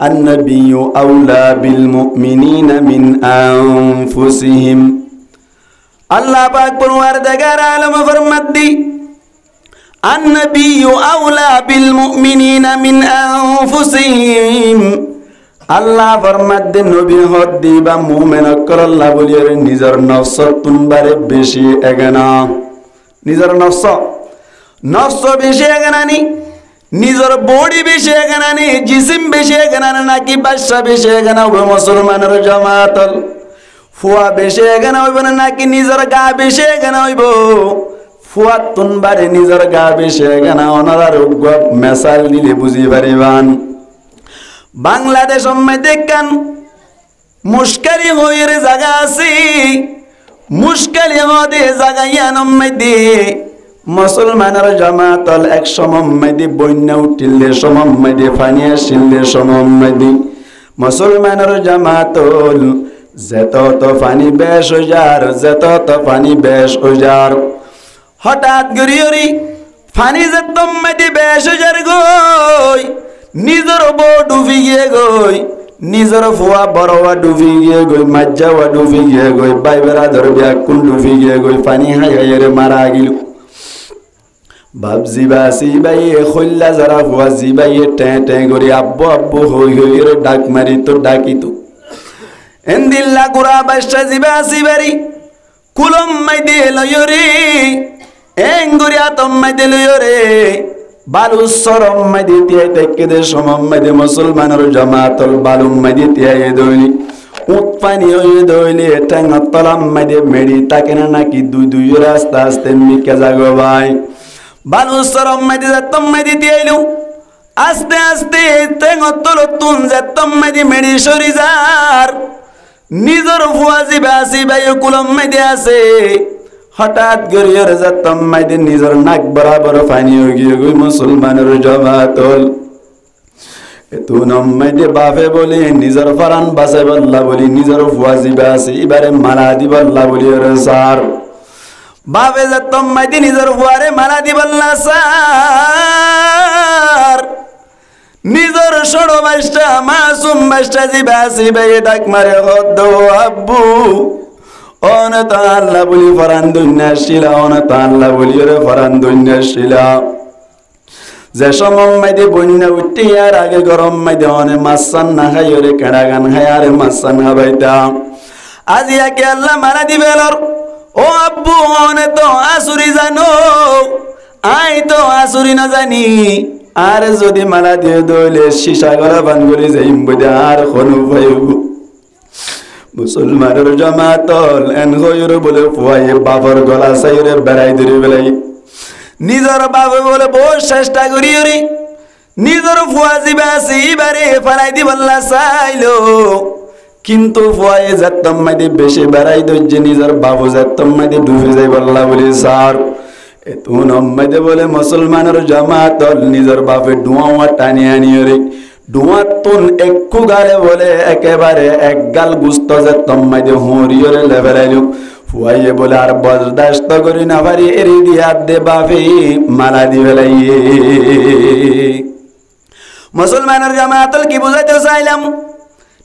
আন-নাবিয়্যু আওলা বিল মুমিনিনা মিন আনফুসিহিম। আল্লাহ পাক পরওয়ারদিগার আলম ফরমাদ্দি আন-নাবিয়্যু আওলা বিল মুমিনিনা মিন আনফুসিহিম। আল্লাহ ফরমাদ্দি নবী হদ্দি বা মুমিন আল্লাহ বলিয়ার নিজের নফস তুনবারে বেশি এগেনা, নিজের নফস বেশি এগেনানি, নিজের বডি বেশি এগেনানি, জিসিম বেশি এগেনানি নাকি বাদশা বেশি এগেনা হবে মুসলমানের জামাতল? ফুয়া বেশি এগেনা হইব নাকি নিজের গা বেশি এগেনা হইব? ফুয়া তুনবারে নিজের গা বেশি এগেনা। ওনার মেসাল দিলে বুঝি পারিবান। বাংলাদেশ দেখান মুশকালি হইয়ের জায়গা আছে, মুশকালি হদে জায়গাইয়ান দে মুসলমানের জামাতল এক সময় বন্যা উঠিলে সময় ফানি আসিলে সময় মুসলমানের জামাতল যেত তো ফানি বেশ ওজার, যেত তো ফানি বেশ ওজার। হঠাৎ গড়িয়রি ফানি যেত বেশ ওজার গই, নিজের বউ ডুবি গিয়ে গই, নিজের ফুয়া বড়ওয়া ডুবি গিয়ে গই, মাজ্জাওয়া ডুবি গিয়ে গই, ভাই বেড়াদর ব্যাকুল ডুবি গিয়ে গই, পানি হাইরে মারা গিল। বাপ জিবাসি বাইয়ে খল্লা যারা ফুয়া জিবাইয়ে টে করি আব্বু আব্বু হই হই ডাক মারি তো ডাকিত এন্দিল্লা গুড়া বাসা জিবাসি বাড়ি কুলম মাই দিয়ে লয়রে এঙ্গুরিয়া তম্মাই দিয়ে লয়রে বালু সরম মাই দিয়ে তেকে দে সমম মাই দে মুসলমানের জামাতল বালু মাই দিয়ে দইলি উৎপানি হয়ে দইলি ঠ্যাঙ্গ তলাম মাই দিয়ে মেড়ি তাকে না নাকি দুই দুই রাস্তা আস্তে মিকে যাগো ভাই বালু সরম মাই দিয়ে তম্মাই দিয়ে এলু আস্তে আস্তে ঠ্যাঙ্গ তল তুন যে তম্মাই দিয়ে মেড়ি সরি যার নিজের ফুয়াজি বাসি ভাই কুলম মাই দিয়ে আছে হঠাৎ গরিয়র যাতম মাইদে নিজের নাক বরাবর পানি হয়ে গিয়ে গই মুসলমানের জামাতল এতু নম্মাইদে বাপে বলি নিজের ফারান বাসে বল্লা বলি নিজের ফুয়াজি বাসি এবারে মালা দিবল্লা বলি রে স্যার বাপে যাতম মাইদে নিজের ফুয়ারে মালা দিবল্লা স্যার নিজের সড়ো বাইশটা মাসুম বাইশটা জি বাসি ভাই ডাক মারে হদ্দ আব্বু অনত আল্লাহ বলি ফরান দুনিয়া শিলা অনত আল্লাহ বলি রে ফরান দুনিয়া শিলা যে সমম মাইদে বন্যা উঠতে আর আগে গরম মাইদে অনে মাসান না খাই রে কেড়া গান খাই আরে মাসান খাবাইতা আজি আগে আল্লাহ মারা দিবেলর ও আব্বু অনে তো আসুরি জানো আই তো আসুরি না জানি আর যদি মারা দিয়ে দইলে শিশা গলা বান করে যাইম বদে আর কোনো পাইব মুসলমানের জামাতল এন হইরে বলে ফুয়ায়ে বাবার গলা সাইরে বেড়াই ধরে বেলাই নিজের বাবা বলে বহু চেষ্টা করি রে নিজের ফুয়া জিবাসি বারে ফালাই দি বললা চাইলো কিন্তু ফুয়ায়ে যাতম মাইদে বেশি বেড়াই দইছে নিজের বাবু যাতম মাইদে ডুবে যাই বললা বলে স্যার এতু নম্মাইদে বলে মুসলমানের জামাতল নিজের বাপে ডুয়া টানি আনি রে ডুয়াতুন একু গালে বলে একেবারে এক গাল গুস্ত যে তম্মাই দে হরিয়রে লেভেলাইলু ফুয়াইয়ে বলে আর বরদাস্ত করি না পারি এরি দিয়া দে বাপে মালা দিবেলাইয়ে মুসলমানের জামাতল কি বুঝাইতে চাইলাম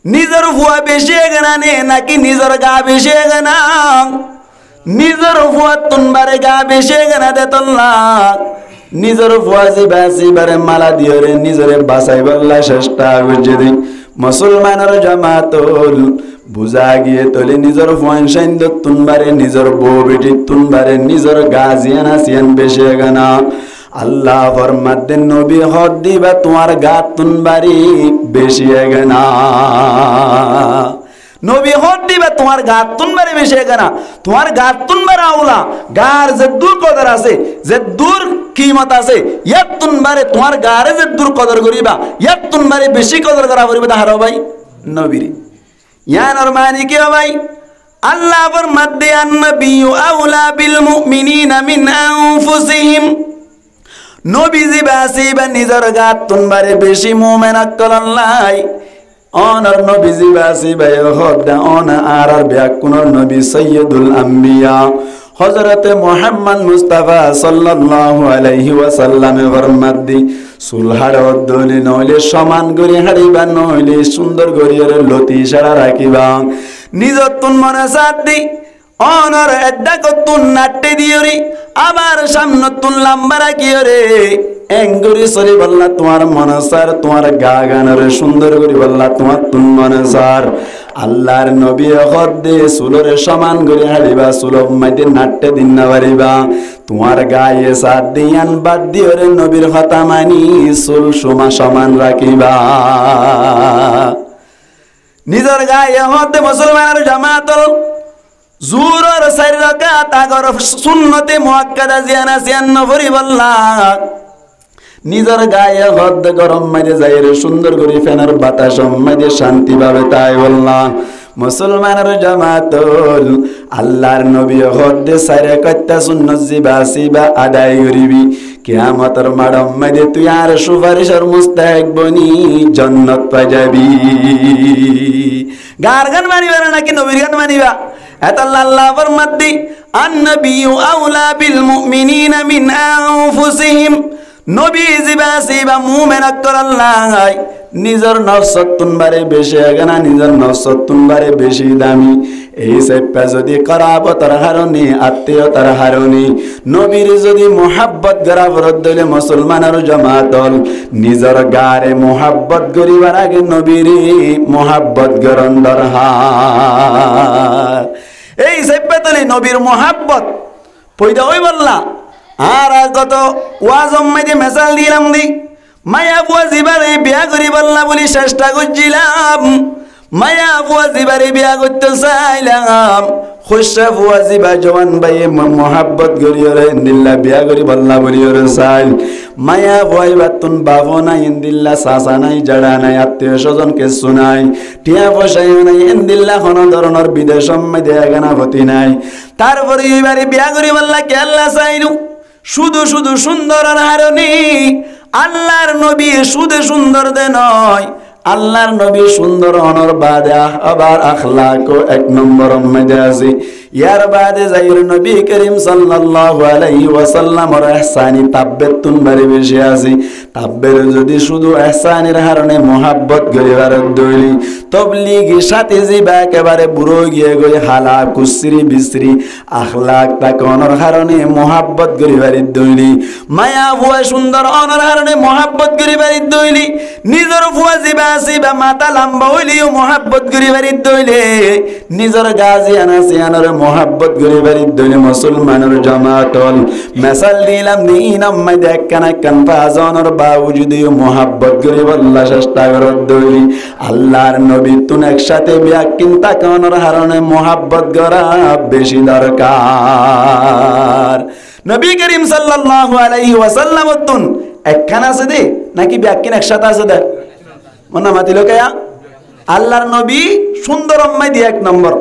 নিজের ফুয়া বেশি এগেনা নে নাকি নিজের গা বেশি এগেনা নিজের ফুয়া তুনবারে গা বেশি এগেনা দে তল্লা নিজের ফুয়াজি বাসি বারে মালা দিয়ে রে নিজের বাসাই বল্লা চেষ্টা করছে দি মুসলমানের জামাতল বুঝা গিয়ে তলে নিজের ফুয়ান সাইন্দ তুনবারে নিজের বউ বেটি তুনবারে নিজের গাজিয়ান আসিয়ান বেশি গানা আল্লাহ ফরমাতেন নবী হদ দিবা তোমার গা তুনবারি বেশি গানা নবী হদ দিবা তোমার গাত তুনবারে বেশি গানা তোমার গাত তুনবার আউলা গার যে দূর কদর আছে যে দূর কিমত আছে ইয়াত তুনবারে তোমার গারে যে দূর কদর করিবা ইয়াত তুনবারে বেশি কদর করা করিবা তাহার ভাই নবীর ইয়ানোর মানে কি ভাই আল্লাহ ফরমাতে আন-নাবিয়্যু আওলা বিল মুমিনিনা মিন আনফুসিহিম নবী জিবাসি বা নিজের গাত তুনবারে বেশি মুমিন আকলাল্লাহ অনর নবী জিবাসি ভাই হদা অন আর ব্যাকুনর নবী সাইয়্যিদুল আম্বিয়া হযরতে মুহাম্মদ মুস্তাফা সাল্লাল্লাহু আলাইহি ওয়াসাল্লামে ফরমাদ্দি সুলহার দলে নইলে সমান করে হারিবা নইলে সুন্দর করিয়া লতি সারা রাখিবা নিজর তুন মনে সাথী অনর এড্ডা কতুন নাট্যে দিওরি আবার সামনে তুন লম্বা রাখিও রে এঙ্গুরি সরি বললা তোমার মনসার তোমার গা গানরে সুন্দর করে বললা তোমার তুন মনসার আল্লাহর নবী হদ্দে সুলরে সমান করে হারিবা সুলভ মাইতে নাট্যে দিন না পারিবা তোমার গায়ে সাত দিয়ান বাদ দিওরে নবীর কথা মানি সুল সোমা সমান রাখিবা নিজের গায়ে হতে মুসলমানের জামাতল জুরর চারি রাকাত আগর সুন্নতে মুআক্কাদা জিয়ানা জিয়ান্ন ভরি বললা নিজের গায়ে হদ গরম মাইরে যায় রে সুন্দর করে ফেনার বাতাস মাইরে শান্তি পাবে তাই বললা মুসলমানের জামাতল আল্লাহর নবী হদ চারি কয়টা সুন্নত জিবা আদায় করিবি কিয়ামতের মাডম মাইরে তুই আর সুপারিশের মুস্তাহিক বনি জান্নাত পাই যাবি গার গান মানিবা নাকি নবীর গান মানিবা আল্লাহ ফরমাদ্দি আন-নাবিয়্যু আওলা বিল মুমিনিনা মিন আনফুসিহিম নবী জিবা মুমিন আল্লাহ নিজের নফসতুন বারে বেশি আগানা নিজের নফসতুন বারে বেশি দামি এই সেপা যদি করাবতর হারনি আত্মীয়তার হারনি নবীর যদি মোহাব্বত গরা বরদ দিলে মুসলমানের জামাতল নিজের গারে মোহাব্বত করিবার আগে নবীর মোহাব্বত গরন দরকার এই সেপা তলি নবীর মোহাব্বত পয়দা হই বললা আর কত ওয়াজ মাইতে মেসাল দিলাম দি মায়া বুয়া জিবারে বিয়া করি বললা বলি চেষ্টা করছিলাম মায়া বুয়া জিবারে বিয়া করতে চাইলাম খুশা বুয়া জিবা জওয়ান ভাই মোহাব্বত করিওরে ইন্দিল্লা বিয়া করি বললা বলিওরে চাইল মায়া বুয়াই বাতুন বাবো নাই ইন্দিল্লা চাচা নাই জাড়া নাই আত্মীয় স্বজন কিছু নাই টিয়া পয়সাও নাই ইন্দিল্লা কোনো ধরনের বিদেশ মাইতে এগানা ভতি নাই তারপরে এইবারে বিয়া করি বললা কে আল্লাহ চাইলু শুধু শুধু সুন্দর হারনি আল্লাহর নবী শুধু সুন্দর দে নয় আল্লাহর নবী সুন্দর অনর বাদে আবার আখলাক এক নম্বর মধ্যে আছে ইয়ার বাদে যাইর নবী করিম সাল্লাল্লাহু আলাইহি ওয়াসাল্লামের ইহসানি তাব্বেতুন বারে বেশি আছে তাব্বের যদি শুধু ইহসানের হারনে মোহাব্বত করিবার দইলি তবলিগি সাথে জিবা একেবারে বুড়ো গিয়ে গই হালা কুসরি বিসরি আখলাক তাক অনর হারনে মোহাব্বত করিবার দইলি মায়া বুয়া সুন্দর অনর হারনে মোহাব্বত করিবার দইলি নিজর বুয়া জিবা আসিবা মাতা লম্বা হইলিও মোহাব্বত করিবার দইলে নিজর গাজি আনাসিয়ানর মোহাব্বত করিবার দইলে মুসলমানের জামাতল মেসাল দিলাম দিন আম্মাই দেখকানা কান পাজনর বাউজুদিও মোহাব্বত করিবার চেষ্টা করত দইলি আল্লাহর নবী তুন একসাথে বিয়া কিন্তা কানর হারনে মোহাব্বত করা বেশি দরকার নবী করিম সাল্লাল্লাহু আলাইহি ওয়াসাল্লাম তুন একখানা আছে দে নাকি বিয়া কিন একসাথে আছে দে মনে মাতিল কেয়া আল্লাহর নবী সুন্দর আম্মাই দিয়ে এক নম্বর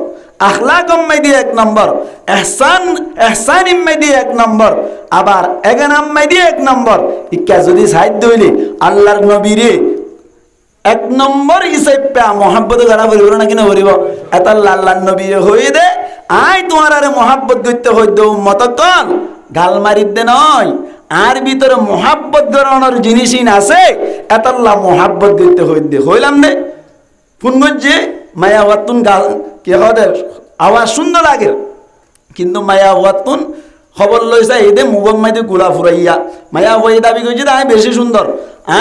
আখলাক আম্মাই দিয়ে এক নম্বর এহসান ইম্মাই দিয়ে এক নম্বর আবার এগান আম্মাই দিয়ে এক নম্বর ইকা যদি সাহিত্য হইলে আল্লাহর নবীরে এক নম্বর হিসেবে মোহাব্বত করা করিব নাকি না করিব এত আল্লাহর নবী হয়ে দে আই তোমার আরে মোহাব্বত করতে হইতে মতকল গাল মারিত দে নয় আর ভিতরে মোহাব্বত গড়ানোর জিনিসই আছে এতাল্লাহ মোহাব্বত দিতে হইতে হইলাম দে ফোন করছে মায়া ওয়াতুন গাল কে হদের আওয়াজ সুন্দর লাগে কিন্তু মায়া ওয়াতুন খবর লইছে এই দে মুবম মাইতে গুলা ফুরাইয়া মায়া ওই দাবি কইছে আমি বেশি সুন্দর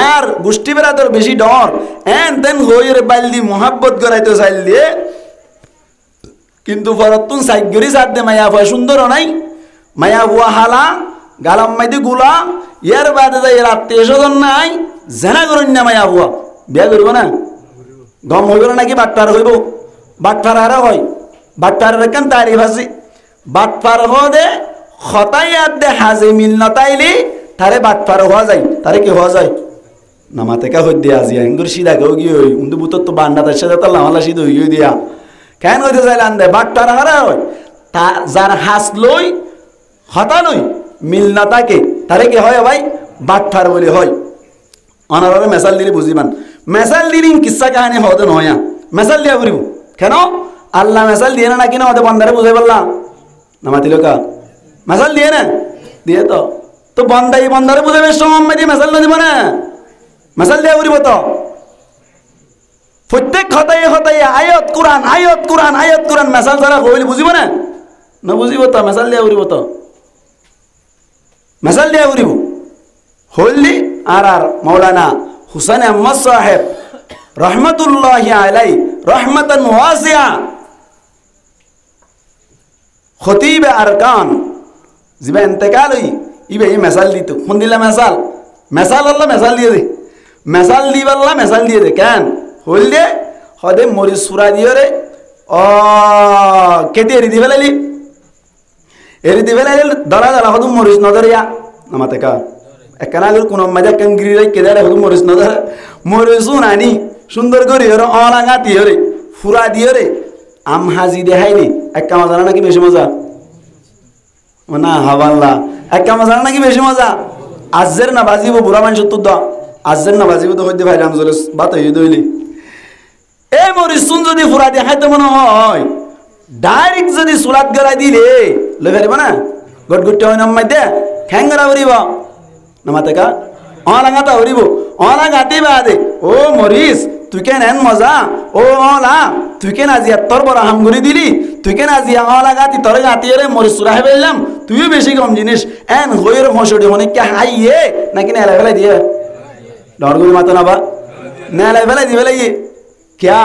আর গোষ্ঠী বেড়াতর বেশি ডর এন তেন হইরে বাইলদি মোহাব্বত গড়াইতে চাইল দিয়ে কিন্তু ফরতুন সাইগরি সাথ দে মায়া ওয়া সুন্দর নাই মায়া ওয়া হালা গালাম মাইতে গুলা ইয়ার বাদে যাই আত্মীয় স্বজন নাই জেনা করুন না মায়া বুয়া বিয়া করব না গম হইব নাকি বাট্টার হইব বাট্টার হারা হয় বাট্টার কেন তারি ভাসি বাটপার হদে খতাইয়াত দে হাজে মিল নতাইলি তারে বাটপার হওয়া যায় তারে কি হওয়া যায় নামাতে কা হই দিয়া আজি আঙ্গুর সিধা কেউ কি হই উন্দু বুতর তো বান্ডা তার সাথে তো লামালা সিধ হই দিয়া কেন হইতে চাইলে আনদে বাট্টার হারা হয় তা যার হাস লই হতা লই মিল না থাকে তারে কি হয় ভাই বাট্টার বলে হয় অনারে মেসাল দিলে বুঝিবান মেসাল দিলি কিসা কাহিনী হতে নয় মেসাল দিয়া করিব কেন আল্লাহ মেসাল দিয়ে না কিনা হতে বন্ধারে বুঝাই পারলা নামাতিল কা মেসাল দিয়ে না দিয়ে তো বন্দাই বন্দারে বুঝাবে সময় দিয়ে মেসাল না দিব না মেসাল দিয়ে উড়িব তো প্রত্যেক হতাই হতাই আয়ত কোরআন মেসাল ছাড়া হইলে বুঝিব না বুঝিব তো মেসাল দিয়ে উড়িব তো মেসাল দিয়ে উড়িব হইলি আর মৌলানা হুসেন আহমদ সাহেব রহমতুল্লাহি আলাই রহমতান ওয়াসিয়া খতিব আরকান জিবা ইন্তেকাল হই ইবে মেসাল দিত কোন দিলা মেসাল আল্লাহ মেসাল দিয়ে দে মেসাল দিবাল্লা মেসাল দিয়ে দে কেন হইল দে হদে মরি সুরা দিয়ে রে কেটে এরি দিবে লাইলি ধরা ধরা হদু মরিস নজরিয়া নামাতে কা একখানা আগে কোন মজা কাঙ্গিরি রে কেদারে হদু মরিস নজর মরিসু নানি সুন্দর করি হরে অলাঙ্গা দিয়ে রে ফুরা দিয়ে রে আম হাজি দেখাইনি একটা মজা নাকি বেশি মজা না হাবাল্লা একটা মজা নাকি বেশি মজা আজের না বাজিব বুড়া মানুষ তো আজের না বাজিব তো হইতে ভাই রামজলে বাত হই দইলি এই মরিসুন যদি ফুরা দেখাইতে মনে হয় ডাইরেক্ট যদি সুলাত গড়াই দিলে লই পারিব না গটগুটে হয় নামাই দে খ্যাংরা উড়িব নামাতে কা অলাঙ্গাতা উড়িব অলাঙ্গাতি বাদে ও মরিস তুই কেন এন মজা ও অলা তুই কেন আজি তোর বড় হামগুড়ি দিলি তুই কেন আজি অলাগাতি তোর গাতিরে মরিস সুরা হেলাম তুইও বেশি কম জিনিস এন হইর হসড়ি অনেক কে হাইয়ে নাকি নেলা ফেলাই দিয়ে ডরগুলি মাতো না বা নেলা ফেলাই দিবে লাগি क्या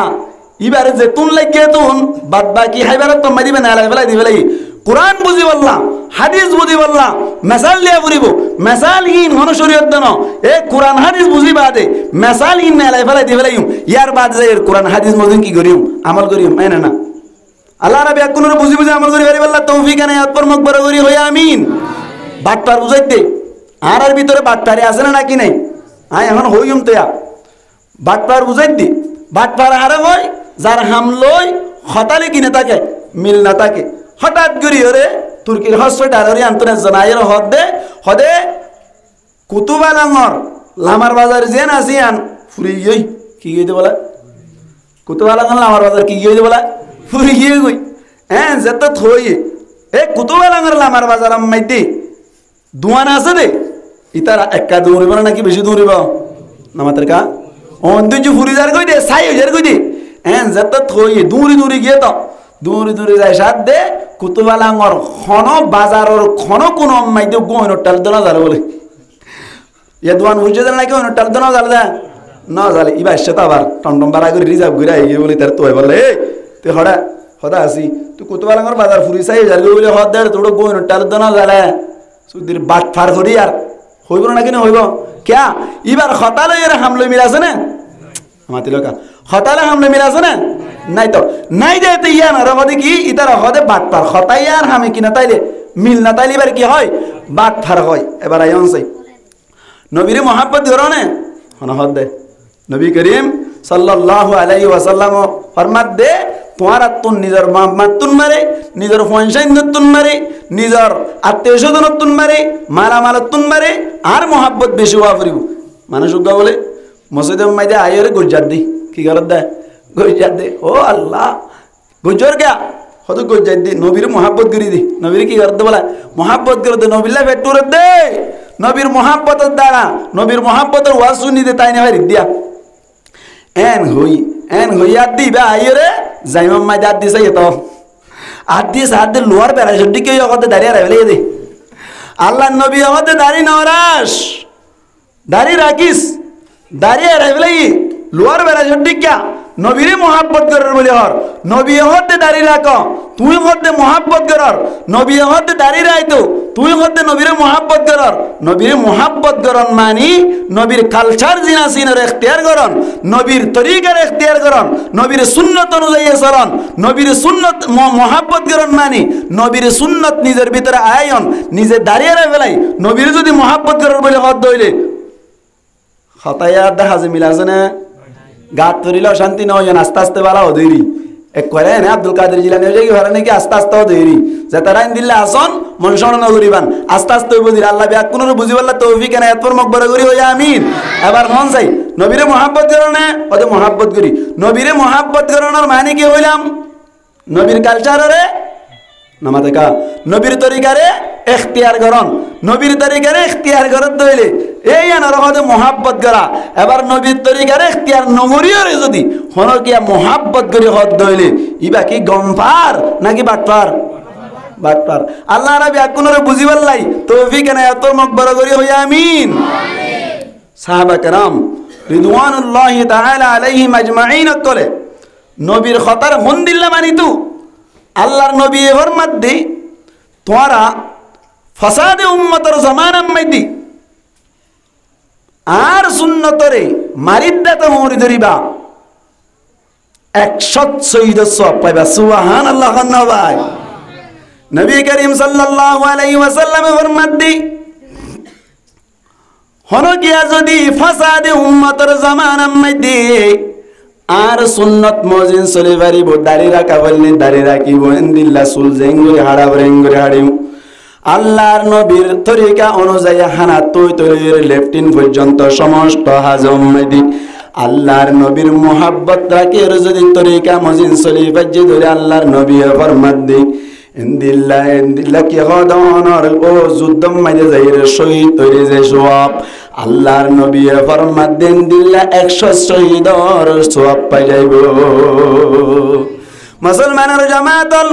इबारे जेतुन लगे तुन बाद बाकी हाइबार तो मदी में नाला फलाई दिबे लगी कुरान बुझी बल्ला हादिस बुझी बल्ला मिसाल लिया बुरीबो मिसाल इन होनो शरीयत दनो ए कुरान हादिस बुझी बादे मिसाल इन नाला फलाई दिबे लगी यार बाद जे कुरान हादिस मजन की करियो अमल करियो मैंने ना अल्लाह रब्बी कुनर बुझी बुझी अमल करी बारी बल्ला तौफीक ने याद पर मकबर करी होया आमीन बाटपार बुझाइते आरार ভিতরে বাটপারে আছে না নাকি নাই আয় এখন হইম তো বাটপার বুঝাইতে বাটপার আরে হয় যার হামলই হতালে কিনে থাকে মিল না থাকে হঠাৎ করি ওরে তুর্কির হসপিটাল ওরে আন্তনে জানাইর হদে কুতুবালাঙ্গর লামার বাজার জেন আসিয়ান ফুরি গই কি গইতে বলা কুতুবালাঙ্গর লামার বাজার কি গইতে বলা ফুরি গই হ্যাঁ যেত থই এ কুতুবালাঙ্গর লামার বাজার মাইতে দুয়ান আছে দে ইতারা একা দৌড়িব নাকি বেশি দৌড়িব নামাতের কা অন্তজু ফুরিজার কই দে সাই হজার কই দে এন যত থই দূরি দূরি গিয়ে তো দূরি যায় সাত দে কুতুবালাঙ্গর খন বাজারর খন কোন মাইতে গোন টাল দনা জালে বলে ইয়া দোয়ান বুঝে জানা নাকি ওন টাল দনা জালে না জালে ইবা সেটা আবার টমটম বাড়া করে রিজার্ভ করে আই বলে তার তোই বলে এই তুই হড়া আসি তুই কুতুবালাঙ্গর বাজার ফুরি সাই হজার কই বলে হদ দে তোড় গোন টাল দনা জালে সুদির বাট ফার করি আর হইব নাকি না হইব क्या इबार खताले ये हमले मिलासे ना माती लोका खताले हमले मिलासे ना नहीं तो नहीं देते यार ना रखो देखी इधर रखो दे बात पर खता यार हमें की नताइले मिल नताइले बार की है बात फर होय एबार आयोन से नबीरे मोहब्बत करो ने हना हद दे नबी करीम सल्लल्लाहु अलैहि वसल्लम फरमात दे तुम्हारा तुन निजर मातुन मारे निजर फंशाइन तुन मारे निजर आत्मीयस्वजन तुन मारे माला माला तुन मारे आर मोहब्बत बेशी हुआ फरिब मानुष उद्दा बोले मस्जिद में माइदे आये रे गुजर दी की करत दे गुजर दे ओ अल्लाह गुजर क्या हदु गुजर दी नबीर मोहब्बत करी दी नबीर की करत बोला मोहब्बत कर दे नबीला फेटूर दे नबीर मोहब्बत दाड़ा नबीर मोहब्बत वाज सुनी दे ताई ने हरि दिया एन होई आदि बे आये रे जाइम माइदे आदि सही तो आदि सादे लोअर पैराशूट के योगते दारिया रेले दे अल्लाह नबी योगते दारी नवराश दारी राकिस दारिया रेले लोअर पैराशूट क्या नबीरे मोहब्बत करर बोले हर नबी योगते दारी राको तुई होते मोहब्बत करर नबी योगते दारी राइतो तुई होते नबीरे मोहब्बत करन मानी नबीर कल्चर जिना सिनर इख्तियार करन नबीर तरीकार इख्तियार करन नबीर सुन्नत अनुयायी चलन नबीर सुन्नत मोहब्बत करन मानी नबीर सुन्नत निजेर भितरे आयन निजे दारिया फेलाई नबीर जदि मोहब्बत करर बोले हद दइले खताया দেখা যে মিলাছে না গাত তরিলা শান্তি না হয় আস্তে আস্তে বালা হদইরি এক করে না আব্দুল কাদের জিলানী হয়ে কি হরে নাকি আস্তে আস্তে হদইরি যে তারাইন দিল্লা আসন মনসন নগরিবান আস্তে আস্তে বুঝির আল্লাহ বিয়া কোন বুঝি বললা তৌফিক না এতর মকবরা করি হই আমিন এবার মন চাই নবীরে মোহাব্বত করনে ওদে মোহাব্বত করি নবীরে মোহাব্বত করনের মানে কি হইলাম নবীর কালচারে নামাতে কা নবীর তরিকারে এখতিয়ার করন নবীর তরিকারে এখতিয়ার করত দইলে এই আনার হদে মোহাব্বত করা এবার নবীর তরিকারে এখতিয়ার নমরিয়রে যদি হন কিয়া মোহাব্বত করে হদ দইলে ইবা কি গমপার নাকি বাটপার বাটপার আল্লাহ রাব্বি আকুনরে বুঝিবার লাই তৌফিক এনে এত মকবরা করি হই আমিন সাহাবা کرام রিদওয়ানুল্লাহি তাআলা আলাইহিম আজমাইন কলে নবীর খতার মন্দিল্লা মানিতু আল্লাহর নবী ফরমাত দি তোরা ফাসাদে উম্মতের জামানাম মাইদি আর সুন্নতরে মারিদ্দাত মরি ধরিবা 100 শহীদ সওয়াব পাইবা সুবহানাল্লাহ খান্না ভাই নবী করিম সাল্লাল্লাহু আলাইহি ওয়াসাল্লাম ফরমাত দি হনো গিয়া যদি ফাসাদে উম্মতের জামানাম মাইদি আর সুন্নত মজিন চলে পারিব দাড়ি রাখা বললে দাড়ি রাখিব ইনদিল্লা চুল জেঙ্গুরি হাড়া রেঙ্গুরি হাড়িও আল্লাহর নবীর তরিকা অনুযায়ী হানা তুই তৈর লেফটিন পর্যন্ত সমস্ত হাজম মেদি আল্লাহর নবীর মোহাব্বত রাখে যদি তরিকা মজিন চলি বাজ্যে ধরে আল্লাহর নবী ফরমাত দি ইনদিল্লা কি হদনর ও যুদ্ধম মাইদে যাইরে শহীদ তৈরি যে সওয়াব আল্লাহর নবী ফরমাত দেন দিল্লা 100 শহীদর সওয়াব পাই যাইব মুসলমানের জামাতল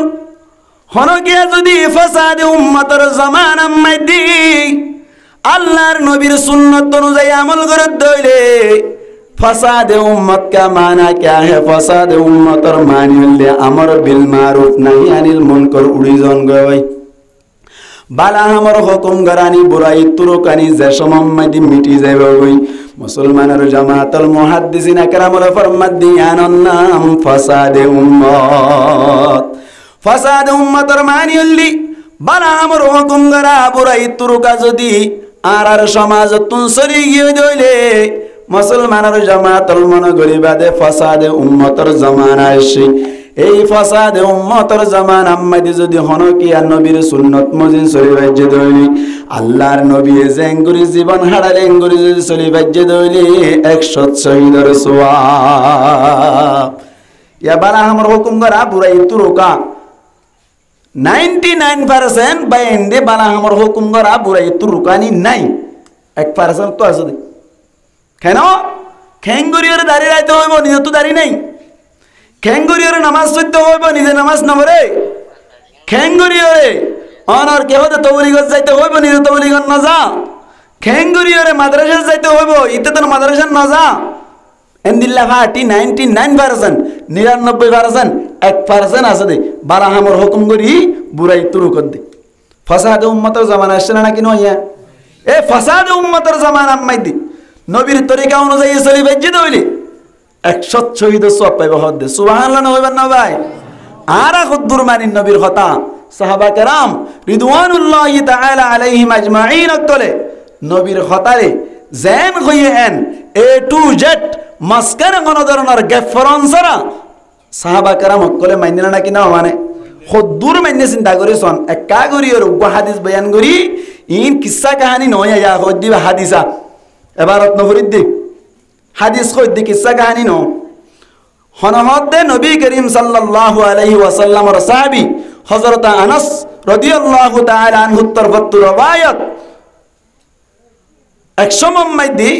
হনো গিয়া যদি ফাসাদে উম্মতের জামানাম মাইদি আল্লাহর নবীর সুন্নত অনুযায়ী আমল করে দইলে ফাসাদে উম্মত কা মানা क्या है ফাসাদে উম্মতের মানি হলে আমর বিল মারুফ নাহি আনিল মুনকার উড়িজন গয় বালা আমর হুকুম গরানি বুরাই তুরকানি যে সমম্মাদি মিটি যাবে গই মুসলমানের জামাতুল মুহাদ্দিসিন আকরামুল ফরমাত দিয়ানন নাম ফাসাদে উম্মত ফাসাদ উম্মতের মানি হলি বালা আমর হুকুম গরা বুরাই তুরকা যদি আর সমাজ তুন সরি গিয়ে দইলে মুসলমানের জামাতুল মন গরিবাদে ফাসাদে উম্মতের জামানা আসে এই ফাসাদে উম্মতের জামানা আম্মাদি যদি হনো কি আর নবীর সুন্নত মজিন চলি বাজ্যে দইলি আল্লাহর নবী জেঙ্গুরি জীবন হাড়ালে এঙ্গুরি যদি চলি বাজ্যে দইলি 100 শহীদের সওয়াব ইয়া বালা আমর হুকুম করা বুরাই তুরকা 99% বাইন্দে বালা আমর হুকুম করা বুরাই তুরকানি নাই 1% তো আছে কেন খেঙ্গুরিয়র দাঁড়িয়ে রাইতে হইব নিজে তো দাঁড়িয়ে নাই খেঙ্গুরিয়র নামাজ পড়তে হইব নিজে নামাজ নবরে খেঙ্গুরিয়রে অনর কেহতে তবলিগত যাইতে হইব নিজে তবলিগত না যা খেঙ্গুরিয়রে মাদ্রাসা যাইতে হইব ইতে তো মাদ্রাসা না যা এন্দিল্লা ফাটি 99% 99% 1% আছে দে বারা আমর হুকুম করি বুরাই তুরু কর দে ফাসাদে উম্মতের জামানা আসছে না কি নয়া এ ফাসাদে উম্মতের জামানা মাইদি নবীর তরিকা অনুযায়ী চলি বাজ্যে দইলে 100 শহীদ সওয়াব পাইবা হদ দে সুবহানাল্লাহ হইবা না ভাই আরা খুদ্দুর মানিন নবীর কথা সাহাবা کرام রিদওয়ানুল্লাহি তাআলা আলাইহিম আজমাইন তলে নবীর কথারে জেন হইয়ে এন এ টু জেড মাসকারে কোন ধরনের গেফরনসরা সাহাবা کرام কলে মাইনা নাকি না মানে খুদ্দুর মাইনে চিন্তা করিছন একা করি আর হাদিস বয়ান করি ইন কিসসা কাহিনী নয় ইয়া হদি হাদিসা এবারত নফরিদ দি হাদিস কই দি কিসসা কাহিনী ন হনমতে নবী করিম সাল্লাল্লাহু আলাইহি ওয়াসাল্লামের সাহাবী হযরত আনাস রাদিয়াল্লাহু তাআলা আনহু তরফত রওয়ায়াত এক সময় মধ্যে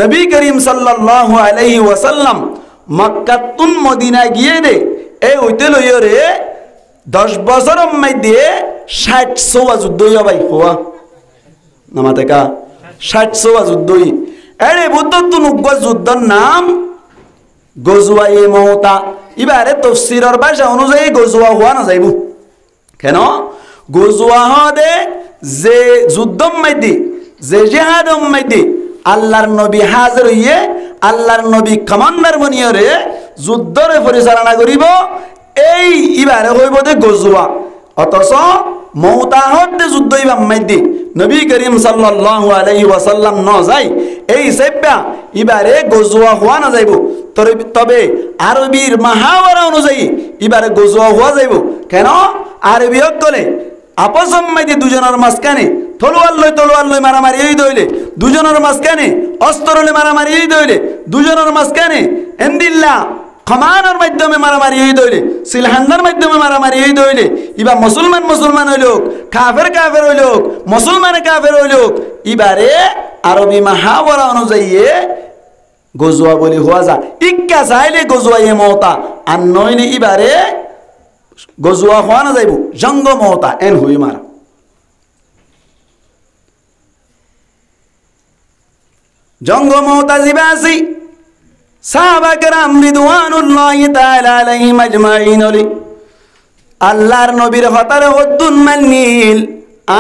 নবী করিম সাল্লাল্লাহু আলাইহি ওয়াসাল্লাম মক্কা তুন মদিনা গিয়ে দে এই হইতে লইরে 10 বছরের মধ্যে 60 সোয়া যুদ্ধ ভাই হওয়া নামাতে কা 60 সোয়া যুদ্ধই এরে বুদ্ধ তুনুগ যুদ্ধের নাম গজওয়ায়ে মওতা এবারে তাফসীরের ভাষা অনুযায়ী গজওয়া হওয়া না যাইব কেন গজওয়া হদে যে যুদ্ধম মধ্যে যে জিহাদম মধ্যে আল্লাহর নবী হাজির হইয়ে আল্লাহর নবী কমান্ডার বনিয়রে যুদ্ধরে পরিচালনা করিব এই এবারে হইব দে গজওয়া অথচ মওতাহতে যুদ্ধ ইবাম মধ্যে নবী করিম সাল্লাল্লাহু আলাইহি ওয়াসাল্লাম ন যাই এই সেব্যা এবারে গজওয়া হওয়া না যাইব তবে আরবির মাহাওয়ারা অনুযায়ী এবারে গজওয়া হওয়া যাইব কেন আরবি হকলে আপসম মধ্যে দুজনের মাঝখানে তলোয়ার লই মারামারি এই দইলে দুজনের মাঝখানে অস্ত্র লই মারামারি এই দইলে দুজনের মাঝখানে এন্দিল্লা ক্ষমানোর মাধ্যমে মারামারি হয়ে দইলে সিলহান্দার মাধ্যমে মারামারি হয়ে দইলে ইবা মুসলমান হইল কাফের হইল মুসলমানে কাফের হইল এবারে আরবি মাহাওয়ারা অনুযায়ী গজওয়া বলি হওয়া যা ইক্কা চাইলে গজওয়া মওতা আর নইলে এবারে গজওয়া হওয়া না যাইব জঙ্গ মওতা এন হই মারা জঙ্গ মওতা জিবা আছি সাহাবা কেরাম রিদওয়ানুল্লাহি তাআলা আলাইহিম আজমাইন হলি আল্লাহর নবীর হতারে হদ্দুন মানিল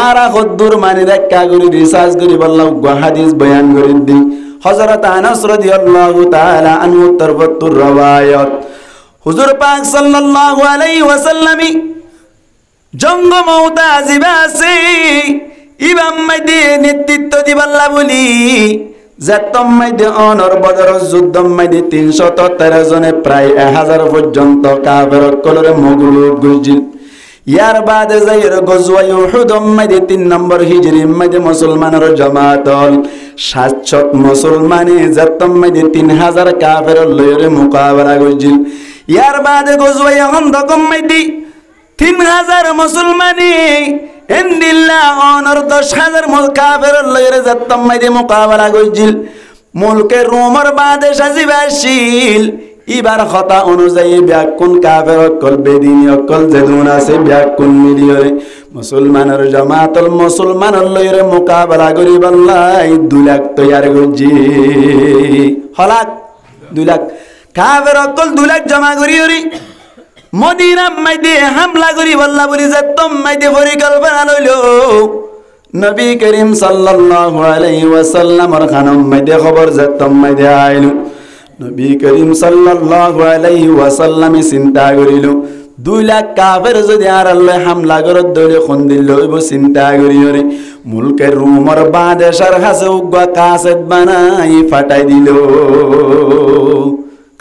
আর হদ্দুর মানে দেখা করি রিসার্চ করি বললাম হাদিস বয়ান করে দি হযরত আনাস রাদিয়াল্লাহু তাআলা আনহু তরফতুর রওয়ায়াত হুজুর পাক সাল্লাল্লাহু আলাইহি ওয়াসাল্লামি জঙ্গ মওতা জিবাসি ইমাম মাইদি নেতৃত্ব দিবাল্লা বলি জাতম মাইদি অনর বদর যুদ্ধম মাইদি 313 জনে প্রায় 1000 পর্যন্ত কাফের কলরে মগলু গুজিল ইয়ার বাদে যাইর গজওয়া উহুদ মাইদি 3 নম্বর হিজরি মাইদি মুসলমানের জামাতল 700 মুসলমানে জাতম মাইদি 3000 কাফের লয়রে মোকাবেলা গুজিল ইয়ার বাদে গজওয়া খন্দক মাইদি 3000 মুসলমানে ইন্দিল্লাহ অনর 10000 কাফের লয়রে জাতম মাইদি মোকাবেলা গুজিল মুলকে রোমর বাদে সাজিবাশিল ইবার কথা অনুযায়ী ব্যাকুন কাফের অকল বেদিনী অকল যেদুন আছে ব্যাকুন মিলিয়রে মুসলমানের জামাতল মুসলমানের লয়রে মোকাবেলা করি বল্লাই 2 লাখ তৈয়ার গজি হলাক 2 লাখ কাফের অকল 2 লাখ জমা করিয়রি মদিনা মাইদে হামলা করি বল্লা বলি যে তোম মাইদে পরিকল্পনা লইলো নবী করিম সাল্লাল্লাহু আলাইহি ওয়াসাল্লামর খানম মাইদে খবর যে তোম মাইদে আইলো নবী করিম সাল্লাল্লাহু আলাইহি ওয়াসাল্লামে চিন্তা করিল 2 লাখ কাফের যদি আর আল্লাহ হামলা করত দলে খন্দিল লইব চিন্তা করিওরে মুলকের রোমর বাদেশার কাছে উগা কাসেদ বানাই ফাটাই দিল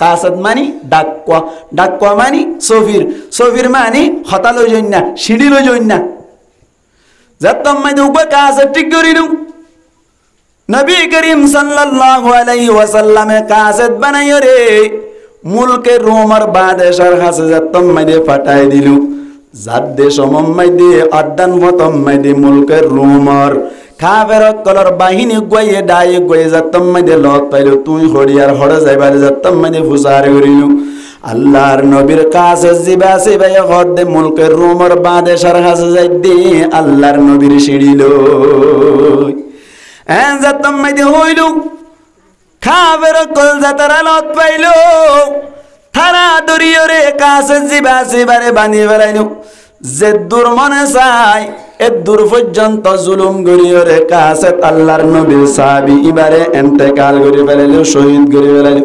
কাসেদ মানি ডাকওয়া মানি সফির মানি হতালো জন্না সিঁড়িলো জন্না যাতম মাইদে উগা কাসেদ ঠিক করিল নবী করিম সাল্লাল্লাহু আলাইহি ওয়াসাল্লামে কাসেদ বানাইও রে মুলকে রোমর বাদেশার কাছে যাতম মাইদে ফাটাই দিলু জাত দেশ মাইদে আদান মতম মাইদে মুলকে রোমর কাফের কলর বাহিনী গয়ে ডায়ে গয়ে যাতম মাইদে লত পাইলো তুই হড়িয়ার হড় যাইবার যাতম মাইদে ফুসার করিলু আল্লাহর নবীর কাছে জিবাসি ভাই হদে মুলকে রোমর বাদেশার কাছে যাই দে আল্লাহর নবীর সিঁড়িলো যাতম মাইদে হইল কাফের কল যাতারা লত পাইল থারা দরিয়রে কাছে জিবাসি বারে বানি বেড়াইল যে দূর মনে চাই এ দূর পর্যন্ত জুলুম গরিয়রে কাছে আল্লাহর নবীর সাহাবী এবারে ইন্তেকাল করে ফেলাইল শহীদ করে ফেলাইল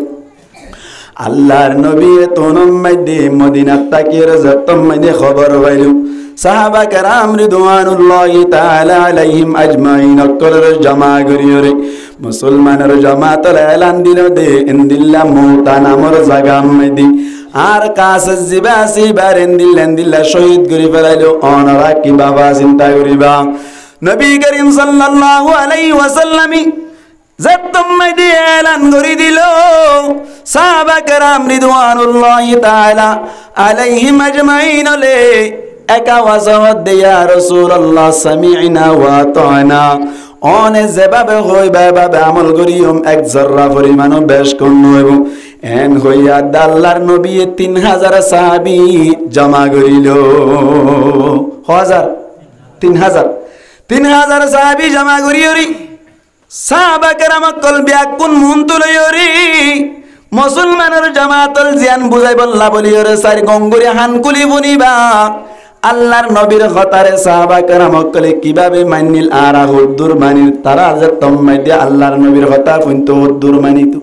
আল্লাহর নবী তোনম মাইদে মদিনাত তাকিয়ে যাতম মাইদে খবর পাইল সাহাবা কেরাম রিদওয়ানুল্লাহি তাআলা আলাইহিম আজমাইন কলর জমা করিয়রে মুসলমানের জামাতল এলান দিল দে ইন্দিল্লা মওতা নামর জায়গা মাইদি আর কাছে জিবাসি বারেন দিল্লা শহীদ করে ফেলাইলো অনরা কি বাবা চিন্তা করিবা নবী করিম সাল্লাল্লাহু আলাইহি ওয়াসাল্লামি যাতম মাইদি এলান করে দিল সাহাবা কেরাম রিদওয়ানুল্লাহি তাআলা আলাইহিম আজমাইন লে একা ওয়াজাহত দিয়া রাসূলুল্লাহ সামি'না ওয়া আতা'না অনে যেভাবে হইবা ভাবে আমল করিম এক জর্রা পরিমাণও বেশ কম নইব এন হইয়া আল্লাহর নবী 3000 সাহাবী জমা করিল 3000 সাহাবী জমা করিয়রি সাহাবা কেরাম কল ব্যাকুন মন তুলয়রি মুসলমানের জামাতল জিয়ান বুঝাই বল্লা বলিয়রে সারি গঙ্গুরি হানকুলি বনিবা আল্লাহর নবীর হতারে সাহাবা কেরাম কলে কিভাবে মানিল আর হুদ্দুর মানিল তারা যে তম্মাইদে আল্লাহর নবীর হতা কিন্তু হুদ্দুর মানিত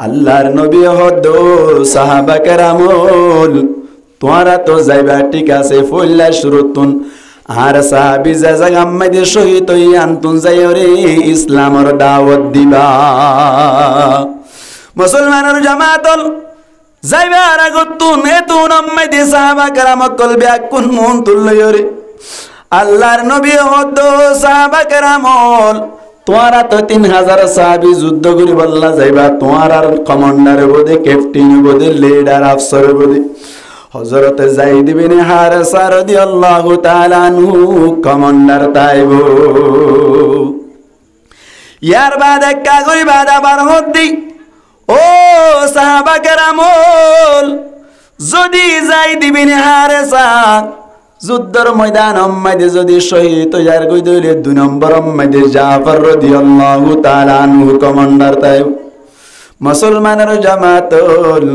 আল্লাহর নবী হদ সাহাবা কেরামল তোরা তো যাইবা ঠিক আছে ফইলা শুরুতুন আর সাহাবী যা জায়গা মাইদে শহীদ হই আনতুন যাইরে ইসলামের দাওয়াত দিবা মুসলমানের জামাতল যাইবার আগতুন এতুন আম্মাইদে সাহাবা কেরাম কল ব্যাকুন মন তুলয়রে আল্লাহর নবী হদ সাহাবা কেরামল তোমরা তো 3000 সাহাবী যুদ্ধ করি বললা যাইবা, তোমার আর কমান্ডার বোধে, ক্যাপ্টেন বোধে, লিডার আফসার বোধে হযরত যায়েদ বিন হারেসা রাদিয়াল্লাহু তাআলা আনহু কমান্ডার তাইব। ইয়ার বাদে কাগরি বাদা বার হদ্দি ও সাহাবা কেরামল, যদি যায়েদ বিন হারেসা যুদ্ধর ময়দান মধ্যে যদি শহীদ হইয়ার কই দইলে 2 নম্বর মধ্যে জাফর রাদিয়াল্লাহু তাআলা আনহু কমান্ডার তাইব মুসলমানের জামাতল।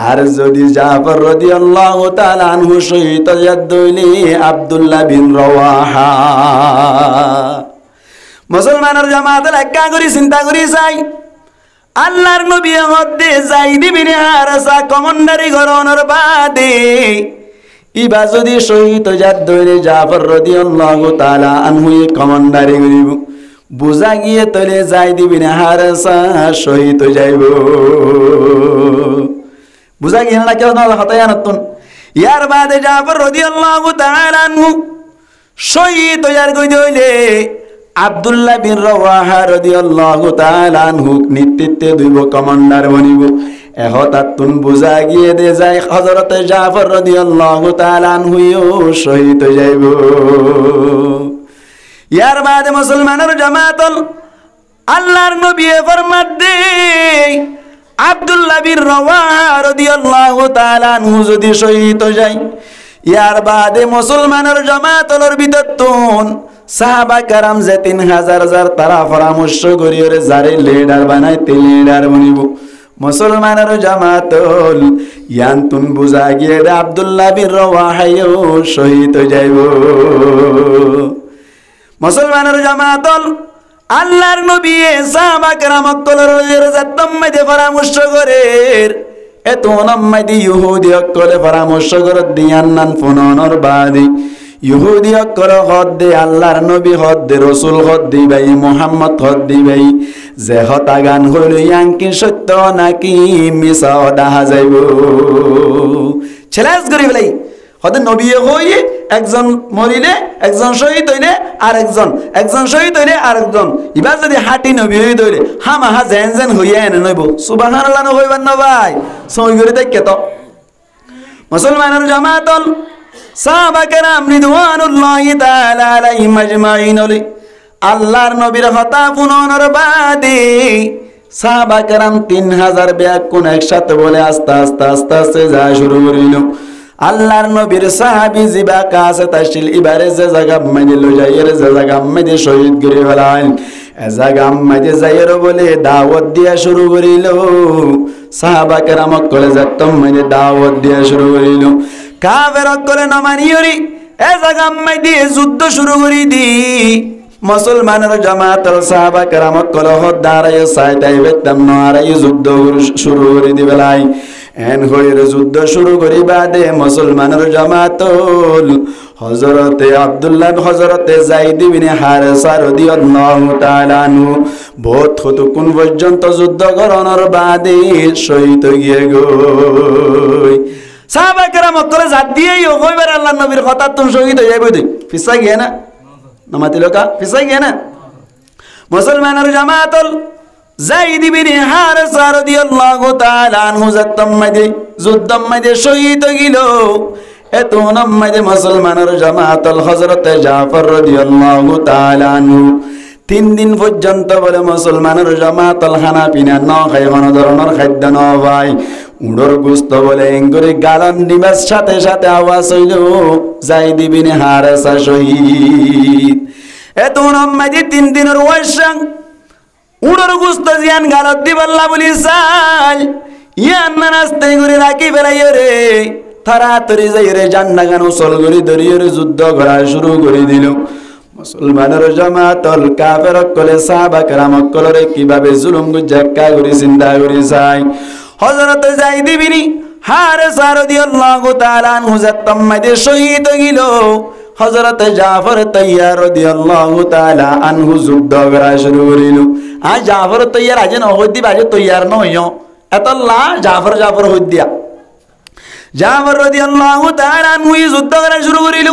আর যদি জাফর রাদিয়াল্লাহু তাআলা আনহু শহীদ হইয়ার দইলে আব্দুল্লাহ বিন রওয়াহা। মুসলমানের জামাতল একা করে চিন্তা করি চাই, আল্লাহর নবী হদ্দে যায়েদ বিন হারেসা কমান্ডারি গরনের বাদে ইবা যদি শহীদ হইয়ার দইলে জাফর রাদিয়াল্লাহু তাআলা আনহু কমান্ডারি করিব, বুঝা গিয়ে তলে যায়েদ বিন হারেসা শহীদ হয়ে যাইব। বুঝা গিয়ে না কেন হতায়া নতুন। ইয়ার বাদে জাফর রাদিয়াল্লাহু তাআলা আনহু শহীদ হইয়ার কই দইলে আব্দুল্লাহ বিন রওয়াহা রাদিয়াল্লাহু তাআলা আনহু নেতৃত্বে দুইব কমান্ডার বনিব। এহতাতুন বুঝা গিয়ে দে যায় হযরত জাফর রাদিয়াল্লাহু তাআলা আনহু শহীদ হয়ে যাইব। ইয়ার বাদে মুসলমানের জামাতল আল্লাহর নবী ফরমান দে আব্দুল্লাহ বিন রওয়াহা রাদিয়াল্লাহু তাআলা আনহু যদি শহীদ হয়ে যায়, ইয়ার বাদে মুসলমানের জামাতলের ভিতর তুন সাহাবা কারাম যে 3000 তারা পরামর্শ করিয়ে যারে লিডার বানাইতে লিডার বনিব। মুসলমানের জামাতল ইয়ান্তুন বুঝা গিয়ে আব্দুল্লাহ বিন রওয়াহা শহীদ হয়ে যাইব। মুসলমানের জামাতল আল্লাহর নবী সাহাবা কেরাম অক্কলের জাতম মধ্যে পরামর্শ করে, এত নম্মাইদি ইহুদি অক্কলে পরামর্শ করে দিয়ান নান ফোনর বাদি ইহুদি অক্কল হদ দে আল্লাহর নবী হদ দে রসুল হদ দি ভাই মুহাম্মদ হদ দি ভাই যে হতা গান হইল ইয়াঙ্কি সত্য নাকি মিছা দেখা যাইব। ছেলেস করি বলাই হতে নবী হইয়ে একজন মরিলে একজন শহীদ হইলে আর একজন শহীদ হইলে আর একজন, এবার যদি হাঁটি নবী হয়ে দইলে হামাহা জেন জেন হইয়া এনে নইব। সুবহানাল্লাহ হইবার না ভাই, সই করে দেখে তো মুসলমানের জামাতল সাহাবা কেরাম রিদওয়ানুল্লাহি তাআলা আলাইহিম আজমাইন আল্লাহর নবীর হতা পুনর বাদে সাহাবা কেরাম 3000 ব্যাকুন একসাথে বলে আস্তে আস্তে আস্তে আস্তে যা শুরু করিল। আল্লাহর নবীর সাহাবী জিবা কাছে তাশিল ইবারে যে জায়গা মধ্যে লই যাইয়ের যে জায়গা মধ্যে শহীদ করে ফেলাইল, এ জায়গা মধ্যে যাইয়ের বলে দাওয়াত দিয়া শুরু করিল। সাহাবা কেরাম কলে যাতম মধ্যে দাওয়াত দিয়া শুরু করিল। কাফের কলে নমানিয়রি এ জায়গা মধ্যে যুদ্ধ শুরু করি দি। মুসলমানের জামাতল সাহাবা কেরাম কলে হদারায় সাইতাই বেতম নরাই যুদ্ধ শুরু করে দিবেলাই। এন হইর যুদ্ধ শুরু করি বাদে মুসলমানের জামাতল হযরতে আব্দুল্লাহ হযরতে যায়েদ বিন হারেসা রাদিয়াল্লাহু তাআলা আনহু বহুত কতক্ষণ পর্যন্ত যুদ্ধ করানোর বাদে শহীদ হয়ে গই। সাহাবা কেরাম করে জাত দিয়েই হইবার আল্লাহর নবীর কথা তুমি শহীদ হয়ে যাইবে তুই ফিসা গিয়ে না নামাতি লোকা ফিসা গিয়ে না। মুসলমানের জামাতল যায়েদ বিন হারেসা রাদিয়াল্লাহু তাআলা আনহু যুদ্ধম মধ্যে শহীদ হইল। এত মধ্যে মুসলমানের জামাতল হযরতে জাফর রাদিয়াল্লাহু তাআলা আনহু 3 দিন পর্যন্ত বলে মুসলমানের জামাতল খানা পিনা ন খাই, কোনো ধরনের খাদ্য ন ভাই। উড়োর গুস্ত বলে এঙ্গুরি গালন নিবাস সাথে সাথে আওয়াজ হইল যায়েদ বিন হারেসা শহীদ। এত মধ্যে 3 দিনের ওয়াসাং উড়োর গুস্ত জিয়ান গালত দিবাল্লা বলি চাল ইয়ান নাস্তে করে রাখি বেড়াইয় রে তাড়াতাড়ি যাই রে জান্না গান উসল করে ধরিয়ে যুদ্ধ করা শুরু করে দিল। মুসলমানের জামাতল কাফের কলে সাহাবা কেরাম কলরে কিভাবে জুলুম জাক্কা করে চিন্তা করে চাই। হযরত যায়েদ বিন হারেসা রাদিয়াল্লাহু তাআলা আনহু জাতম মধ্যে শহীদ হইল। হযরত জাফর তাইয়ার রাদিয়াল্লাহু তাআলা আনহু যুদ্ধ করা শুরু করিল। আ জাফর তাইয়ার আজ ন হইদি বাজে তৈয়ার ন হইও এতল্লা জাফর হইদিয়া জাফর রাদিয়াল্লাহু তাআলা আনহু যুদ্ধ করা শুরু করিল।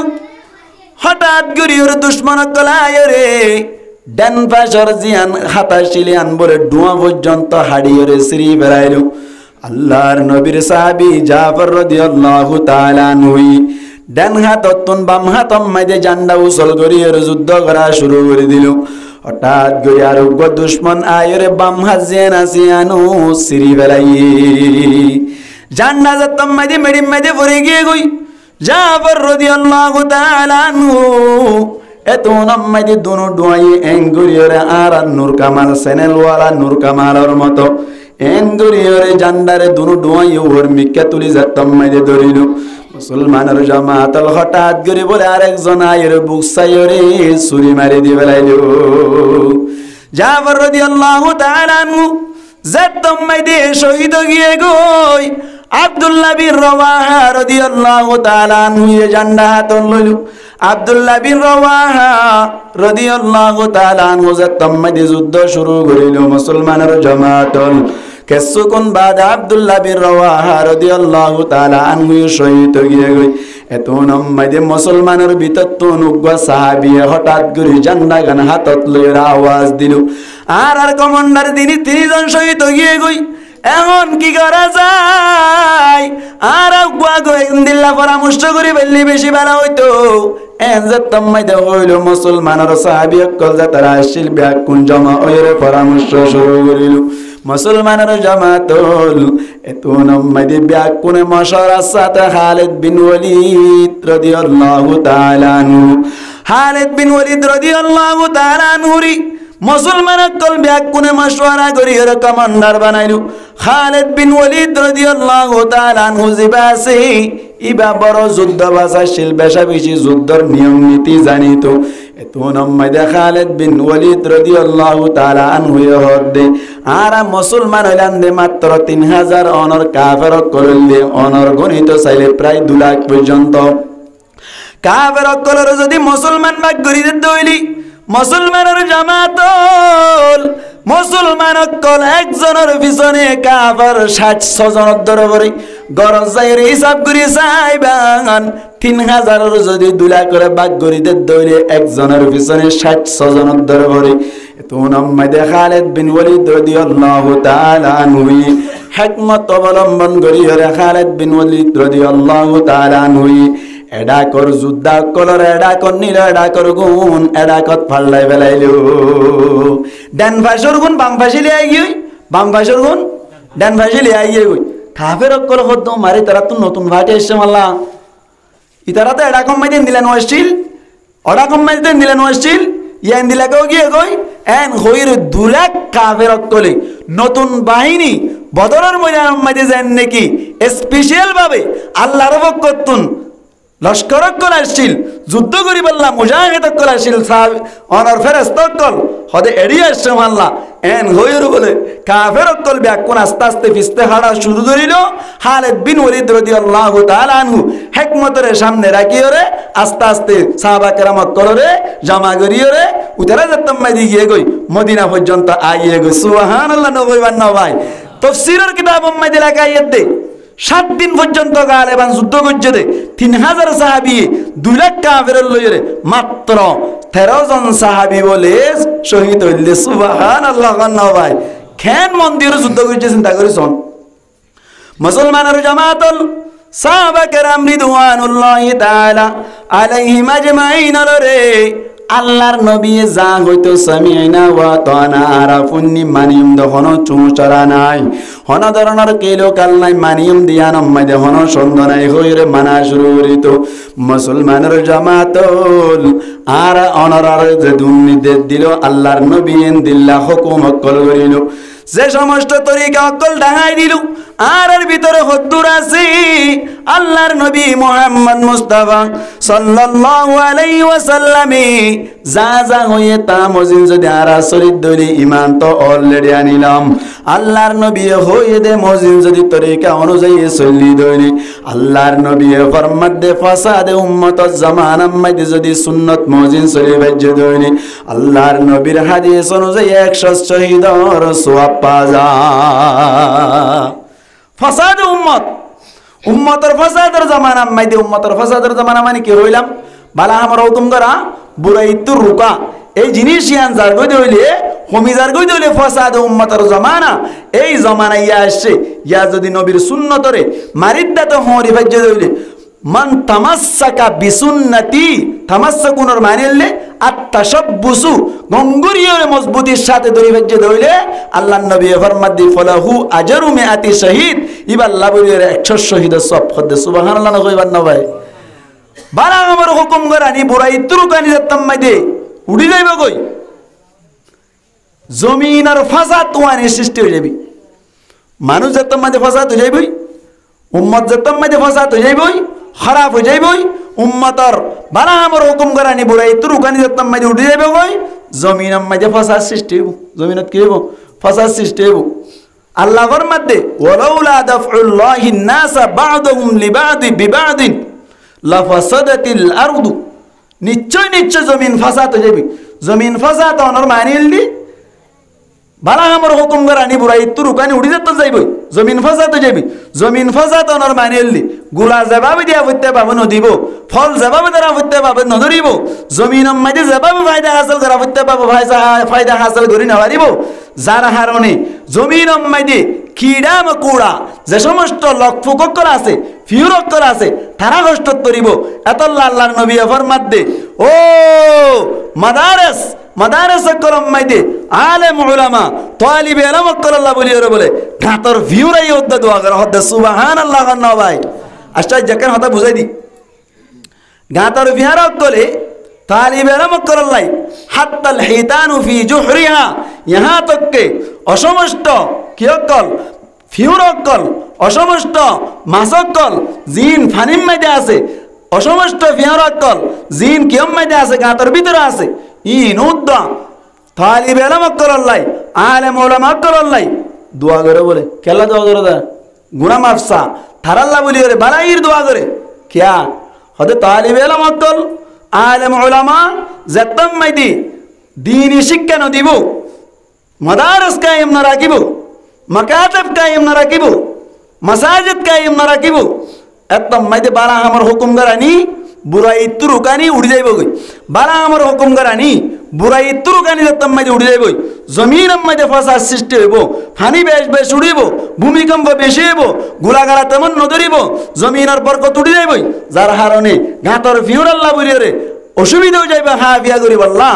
হঠাৎ করে ওর দুশমন কলায় রে ডান পাশর জিয়ান হাতা শিলিয়ান বলে ডুয়া পর্যন্ত হাড়িয়ে শ্রী বেড়াইল আল্লাহর নবীর সাহাবী জাফর রাদিয়াল্লাহু তাআলা আনহু ডান হাতন বাম হাতম মাঝে জান্ডা উসল করিয়ে যুদ্ধ করা শুরু করে দিল হঠাৎ করে আরোগ্য দুশ্মন আয়রে বাম হাত জিয়ান আসিয়ানো শ্রী বেড়াই জান্ডা যাতম মাঝে মেডিম মাঝে পড়ে গিয়ে গই জাফর রাদিয়াল্লাহু তাআলা আনহু এত নাম্মাইতে দোনো ডুয়াই এঙ্গুরিয়রে আর নূর কামাল চ্যানেলওয়ালা নূর কামালর মতো এঙ্গুরিয়রে জান্ডারে দোনো ডুয়াই ওর মিক্কা তুলি যাতম মাইতে ধরিল মুসলমানের জামাতল হঠাৎ করে বলে আরেকজন আয়ের বুক সাইরে ছুরি মারি দিয়ে বেলাইল জাফর রাদিয়াল্লাহু তাআলা আনহু যাতম মাইতে শহীদ গিয়ে গই আব্দুল্লাহ বিন রওয়াহা রাদিয়াল্লাহু তাআলা আনহু জান্ডা হাতন লইল আব্দুল্লাহ বিন রওয়াহা রাদিয়াল্লাহু তাআলা আনহু যাতম্মাদি যুদ্ধ শুরু করিল মুসলমানের জামাতল কিছুক্ষণ বাদ আব্দুল্লাহ বিন রওয়াহা রাদিয়াল্লাহু তাআলা আনহু শহীদ হয়ে গই এত নম্মাদি মুসলমানের ভিতর তো নুগ্গ সাহাবী হঠাৎ করে জান্ডা গান হাতত লইরা আওয়াজ দিল আর কমান্ডার তিনজন শহীদ হয়ে গই এখন কি করা যায় আর দিল্লা পরামর্শ করি বললি বেশি ভালো হইতো হইল মুসলমানের সাহাবী অকল যারা আসছিল ব্যাকুন জমা ওরে পরামর্শ শুরু করিল মুসলমানের জামাতল এত নম্মাদি ব্যাকুনে মশারার সাথে খালিদ বিন ওয়ালিদ রাদিয়াল্লাহু তাআলা আনহু খালিদ বিন ওয়ালিদ রাদিয়াল্লাহু তাআলা আনহু মুসলমান কল ব্যাকুনে মশওয়ারা করি এর কমান্ডার বানাইল খালিদ বিন ওয়ালিদ রাদিয়াল্লাহু তাআলা আনহু জিবাসি ইবা বড় যুদ্ধ বাসাশীল বেশা বেশি যুদ্ধর নিয়ম নীতি জানিত এত নম্মাইদে খালিদ বিন ওয়ালিদ রাদিয়াল্লাহু তাআলা আনহু হদে আর মুসলমান হইলাম দে মাত্র 3000 অনর কাফের করলে অনর গণিত চাইলে প্রায় 2 লাখ পর্যন্ত কাফের কলর যদি মুসলমান ভাগ করিতে দইলি মুসলমানের জামাতল মুসলমান কল একজনের পিছনে কাফের 60 জনের দরবারে গরজ যাইরে হিসাব করি চাইবান 3000 যদি 2 লাখ করে ভাগ করিতে দইলে একজনের পিছনে 60 জনের দরবারে এত নম্মাইদে খালিদ বিন ওয়ালিদ রাদিয়াল্লাহু তাআলা আনহু হিকমত অবলম্বন করি হরে খালিদ বিন ওয়ালিদ রাদিয়াল্লাহু তাআলা আনহু এডা কর যুদ্ধা কলর এডা কর নীল এডা কর গুণ এডা কত ফাল্লাই বেলাইল ডান ভাষর গুণ বাম ভাষিলে আই গই বাম ভাষর গুণ ডান ভাষিলে আই গই কাফের কল হদ মারি তারা তো নতুন ভাটে এসে মাল্লা ইতারা তো এডা কম মাইতেন দিলেন ওয়াস্টিল ওডা কম মাইতেন দিলেন ওয়াস্টিল ইয়ান দিলাকেও গিয়ে গই এন হইর 2 লাখ কাফের কলে নতুন বাহিনী বদরের ময়দান মাইতে যান নাকি স্পেশাল ভাবে আল্লাহর বকতুন লস্কর কল আসছিল যুদ্ধ করি বললাম মুজাহিদ কল আসছিল সাহাব অনর ফেরেশতা কল হদে এড়িয়ে আসছে মাল্লা এন হইর বলে কাফের কল ব্যাকুন আস্তে আস্তে ফিস্তে হাড়া শুরু করিল খালিদ বিন ওয়ালিদ রাদিয়াল্লাহু তাআলা আনহু হিকমতের সামনে রাখি ওরে আস্তে আস্তে সাহাবা কেরাম কলরে জমা করিয়ে রে উতারা যেতাম মাইদি গিয়ে গই মদিনা পর্যন্ত আইয়ে গই সুবহানাল্লাহ নবইবান নবাই তাফসীরের কিতাব মাইদি লাগাইয়ে দে 7 দিন পর্যন্ত গালেবান যুদ্ধ করছে দে 3000 সাহাবী 2 লাখ কাফের লইরে মাত্র 13 জন সাহাবী বলে শহীদ হইলে সুবহানাল্লাহ নবাই কেন মন্দির যুদ্ধ করছে চিন্তা করিছন মুসলমানের জামাতল সাহাবা কেরাম রিদওয়ানুল্লাহি তাআলা আলাইহিম আজমাইন রে আল্লাহর নবী যা হইতো সামিনা ওয়া তানা আরাফুন্নি মানিম দহনো চুচরা নাই হন ধরনের কেলো কাল নাই মানিম দিয়া নম্মাইদে হন সন্ধানাই হইরে মানা শুরু করিত মুসলমানের জামাতল আর অনরার যে দুর্নীতি দিল আল্লাহর নবী দিল্লা হুকুম অকল করিল যে সমস্ত তরিকা অকল ঢাকাই দিল আর এর ভিতরে হদ্দুর আছে আল্লাহর নবী মুহাম্মদ মুস্তাফা সাল্লাল্লাহু আলাইহি ওয়াসাল্লাম যা যা হয়ে তা মজিন যদি আর শরীর দলি ঈমান তো অলরেডি আনিলাম আল্লাহর নবী হয়ে দে মজিন যদি তরিকা অনুযায়ী চলি দলি আল্লাহর নবী ফরমাত দে ফাসাদে উম্মত জামানাম মধ্যে যদি সুন্নাত মজিন চলি বাজ্য দলি আল্লাহর নবীর হাদিস অনুযায়ী 100 শহীদর সওয়াব পাজা ফাসাদ উম্মত উম্মতের ফাসাদের জামানা মাইদে উম্মতের ফাসাদের জামানা মানে কি হইলাম বালা আমার হুকুম করা বুরাইতু রুকা এই জিনিস ইয়ান যার গই দইলে হমিজার গই দইলে ফাসাদ উম্মতের জামানা এই জামানা ইয়া আসছে ইয়া যদি নবীর সুন্নতরে মারিদ্দাত হরি ভাজ্য দইলে মান তামাসসাকা বিসুন্নতি তামাসসাকুনর মানিলে আত্তাশাব্বুসু গঙ্গুরিয়র মজবুতির সাথে দড়ি ভাজ্য দইলে আল্লাহর নবী ফরমাদি ফলাহু আজরু মিআতি শহীদ ইবাল্লাহ বলির 100 শহীদের সব খদ্দে সুবহানাল্লাহ না কইবার না ভাই বালা আমার হুকুম করানি বুড়াই তুরুকানি যাতাম মাইদে উড়ি যাইব কই জমিন আর ফাসাদ ওয়ানি সৃষ্টি হয়ে যাবি মানুষ যাতাম মাইদে ফাসাদ হয়ে যাইবই উম্মত যাতাম মাইদে ফাসাদ হয়ে যাইবই খারাপ হয়ে যাইবই উম্মতর বালা আমার হুকুম করানি বুড়াই তুরুকানি যাতাম মাইদে উড়ি যাইব কই জমিনের মাইদে ফাসাদ সৃষ্টি হইব জমিনত কি হইব ফাসাদ সৃষ্টি হইব আল্লাহ ফরমাতে ওয়ালাউলা দাফউল্লাহিন নাসা বা'দুহুম লিবা'দি বিবা'দিন লাফাসাদাতিল আরদু নিশ্চয় নিশ্চয় জমিন ফাসাদ হয়ে যাবে জমিন ফাসাদ অনর মানিলনি বালা আমার হুকুম করানি বুড়াই তুরুকানি উড়ি যেতে যাইবই জমিন ফাসাদ হয়ে যাবে জমিন ফাসাদ অনর মানিলনি গুলা জবাব দিয়া হইতে পাবো নদিব ফল জবাব দ্বারা হইতে পাবো নধরিব জমিন মাঝে জবাব ফায়দা হাসিল করা হইতে পাবো ফায়দা হাসিল করি না পারিব যার হারণে জমিন মাঝে কিড়া মকুড়া যে সমস্ত লক্ষফুকর আছে ফিউরক্কর আছে তারা কষ্ট করিব এত আল্লাহর নবী ফরমাত দে ও মাদারেস মাদারেস করম মাইদে আলেম উলামা তালিবে ইলম আল্লাহ বলিরে বলে গাতর ফিউরাই ওদ দোয়া করে হদ সুবহানাল্লাহ না ভাই আশ্চর্য যেখানে হতা বুঝাই দি গাতর ফিয়ারক বলে তালিবে ইলম আল্লাহ হাত্তাল হিতানু ফি জুহরিহা ইহা তককে অসমস্ত কিয়কল ফিউরকল অসমস্ত মাসকল জিন ফানিম মাইদে আছে অসমস্ত ফিউরকল জিন কিয়ম মাইদে আছে গাতর ভিতরে আছে ইন উদ্দা তালিবে ইলম আল্লাহ আলেম উলামা আল্লাহ দোয়া করে বলে কেলা দোয়া করে দা গুনাহ মাফসা থারাল্লাহ বলি করে বালাইর দোয়া করে কিয়া হদে তালিবে ইলম আলেম উলামা জাতম মাইদি দীনি শিক্ষা ন দিব মাদারস কায়েম না রাখিব মাকাতব কায়েম না রাখিব মাসাজিদ কায়েম না রাখিব একদম মাইদে বালা আমার হুকুম করানি বুড়াই তুরুকানি উড়ি যাইব গই বালা আমার হুকুম করানি বুড়াই তুরুকানি একদম মাইদে উড়ি যাইব জমিন মাইদে ফাসাদ সৃষ্টি হইব পানি বেশ বেশ উড়িব ভূমিকম্প বেশি হইব গুলাগালা তেমন নদরিব জমিনের বরকত উড়ি যাইব যার হারণে গাতর ফিউর আল্লাহ বলিরে অসুবিধা হয়ে যাইবে হা বিয়া করিব আল্লাহ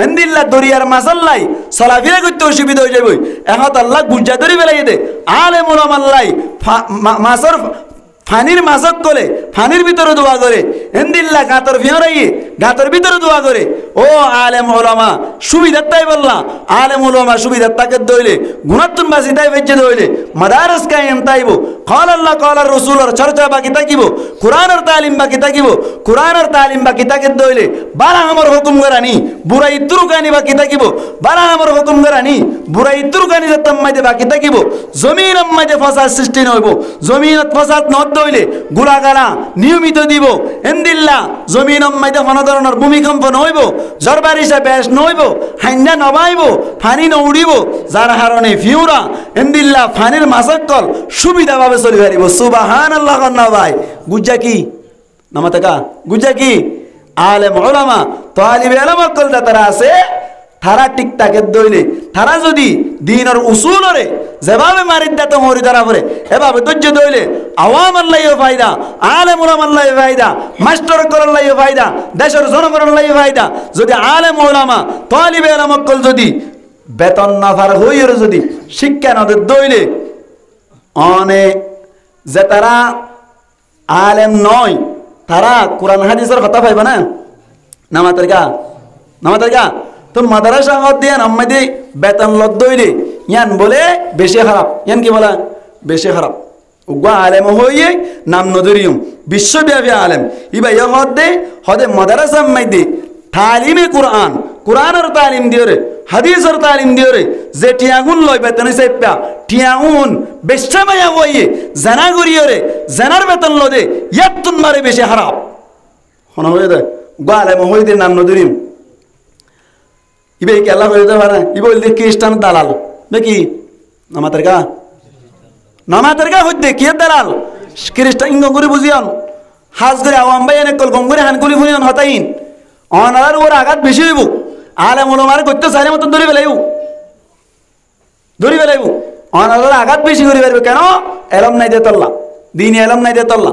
আন্দিল্লা দরিয়ার মাসাল্লাই সলাফিয়া করতে অসুবিধা হয়ে যাবে এখন আল্লাহ গুজ্জা ধরি বেলাই দে আলেম উলামা আল্লাহ মাসর ফানির মাসক করে ফানির ভিতরে দোয়া করে এন্দিল্লা গাতর ফিয়রাইয়ে গাতর ভিতরে দোয়া করে ও আলেম উলামা সুবিধা তাই বললাম আলেম উলামা সুবিধা তাকে দইলে গুণাত্তুন বাসি তাই বেজে দইলে মাদারস কায়েম তাইব قال আল্লাহ قال الرسول চর্চা বাকি থাকিব কোরআনের তালিম বাকি থাকিব কোরআনের তালিম বাকি থাকে দইলে বালা আমার হুকুম করানি বুড়াই তুরুকানি বাকি থাকিব বালা আমার হুকুম করানি বুড়াই তুরুকানি যতম মাইদে বাকি থাকিব জমিন মাইদে ফাসাদ সৃষ্টি নইব জমিনত ফাসাদ নদ দইলে গুলাগালা নিয়মিত দিব এন্দিল্লা জমিন মাইদে কোন ধরনের ভূমিকম্প নইব জরবারিসা বেশ নইব হাইন্না নবাইব ফানি ন উড়িব যার হারণে ফিউরা এন্দিল্লা ফানির মাসকল সুবিধাভাবে চলি পারিব সুবহানাল্লাহ না ভাই গুজ্জা কি নামাতাকা গুজ্জা কি আলেম উলামা তালিবে ইলম কল তারা আছে তারা টিকটাকে দইলে তারা যদি দ্বীনের উসুলরে যেভাবে মারিদ্দাত হরি তারা পরে এভাবে ধৈর্য দইলে আওয়াম আল্লাহর ফায়দা আলেম উলামা আল্লাহর ফায়দা মাস্টার করল্লাহর ফায়দা দেশের জনগণের আল্লাহর ফায়দা যদি আলেম উলামা তালিবে ইলম কল যদি বেতন না ফার হইর যদি শিক্ষা না দইলে অনেক যে তারা আলেম নয় তারা কোরআন হাদিসের কথা পাইবে না নামাতারকা তো মাদ্রাসা হদ দিয়ে আমাদের বেতন লদ দইলে ইয়ান বলে বেশি খারাপ ইয়ান কি বলা বেশি খারাপ উগা আলেম হইয়ে নাম নদরিয়ম বিশ্বব্যাপী আলেম ইবা ইয়া হদে মাদ্রাসা মাইদে তালিমে কোরআন কোরআনের তালিম দিওরে হাদিসের তালিম দিওরে যে টিয়াগুন লয় বেতন হিসাবে টিয়াগুন বেশা মায়া হইয়ে জানা করিওরে জানার বেতন লদে ইয়াতুন মারে বেশি খারাপ হনা হয়ে দে উগা আলেম হইতে নাম নদরিয়ম ইবে কি আল্লাহ হয়ে যাবে না ইবে বলতে খ্রিস্টান দালাল নাকি নামাতারকা হইতে কি দালাল খ্রিস্টান ইঙ্গ করে বুঝিয়ান হাজ করে আওয়াম ভাই এনে কল গঙ্গুরে হানকুলি ফুনিয়ান হতাইন অনার ওর আঘাত বেশি হইব আলেম ওলামার করতে চাইলে মতো ধরে ফেলাইব অনার আঘাত বেশি করে পারবে কেন এলম নাই দে তল্লা দিন এলম নাই দে তল্লা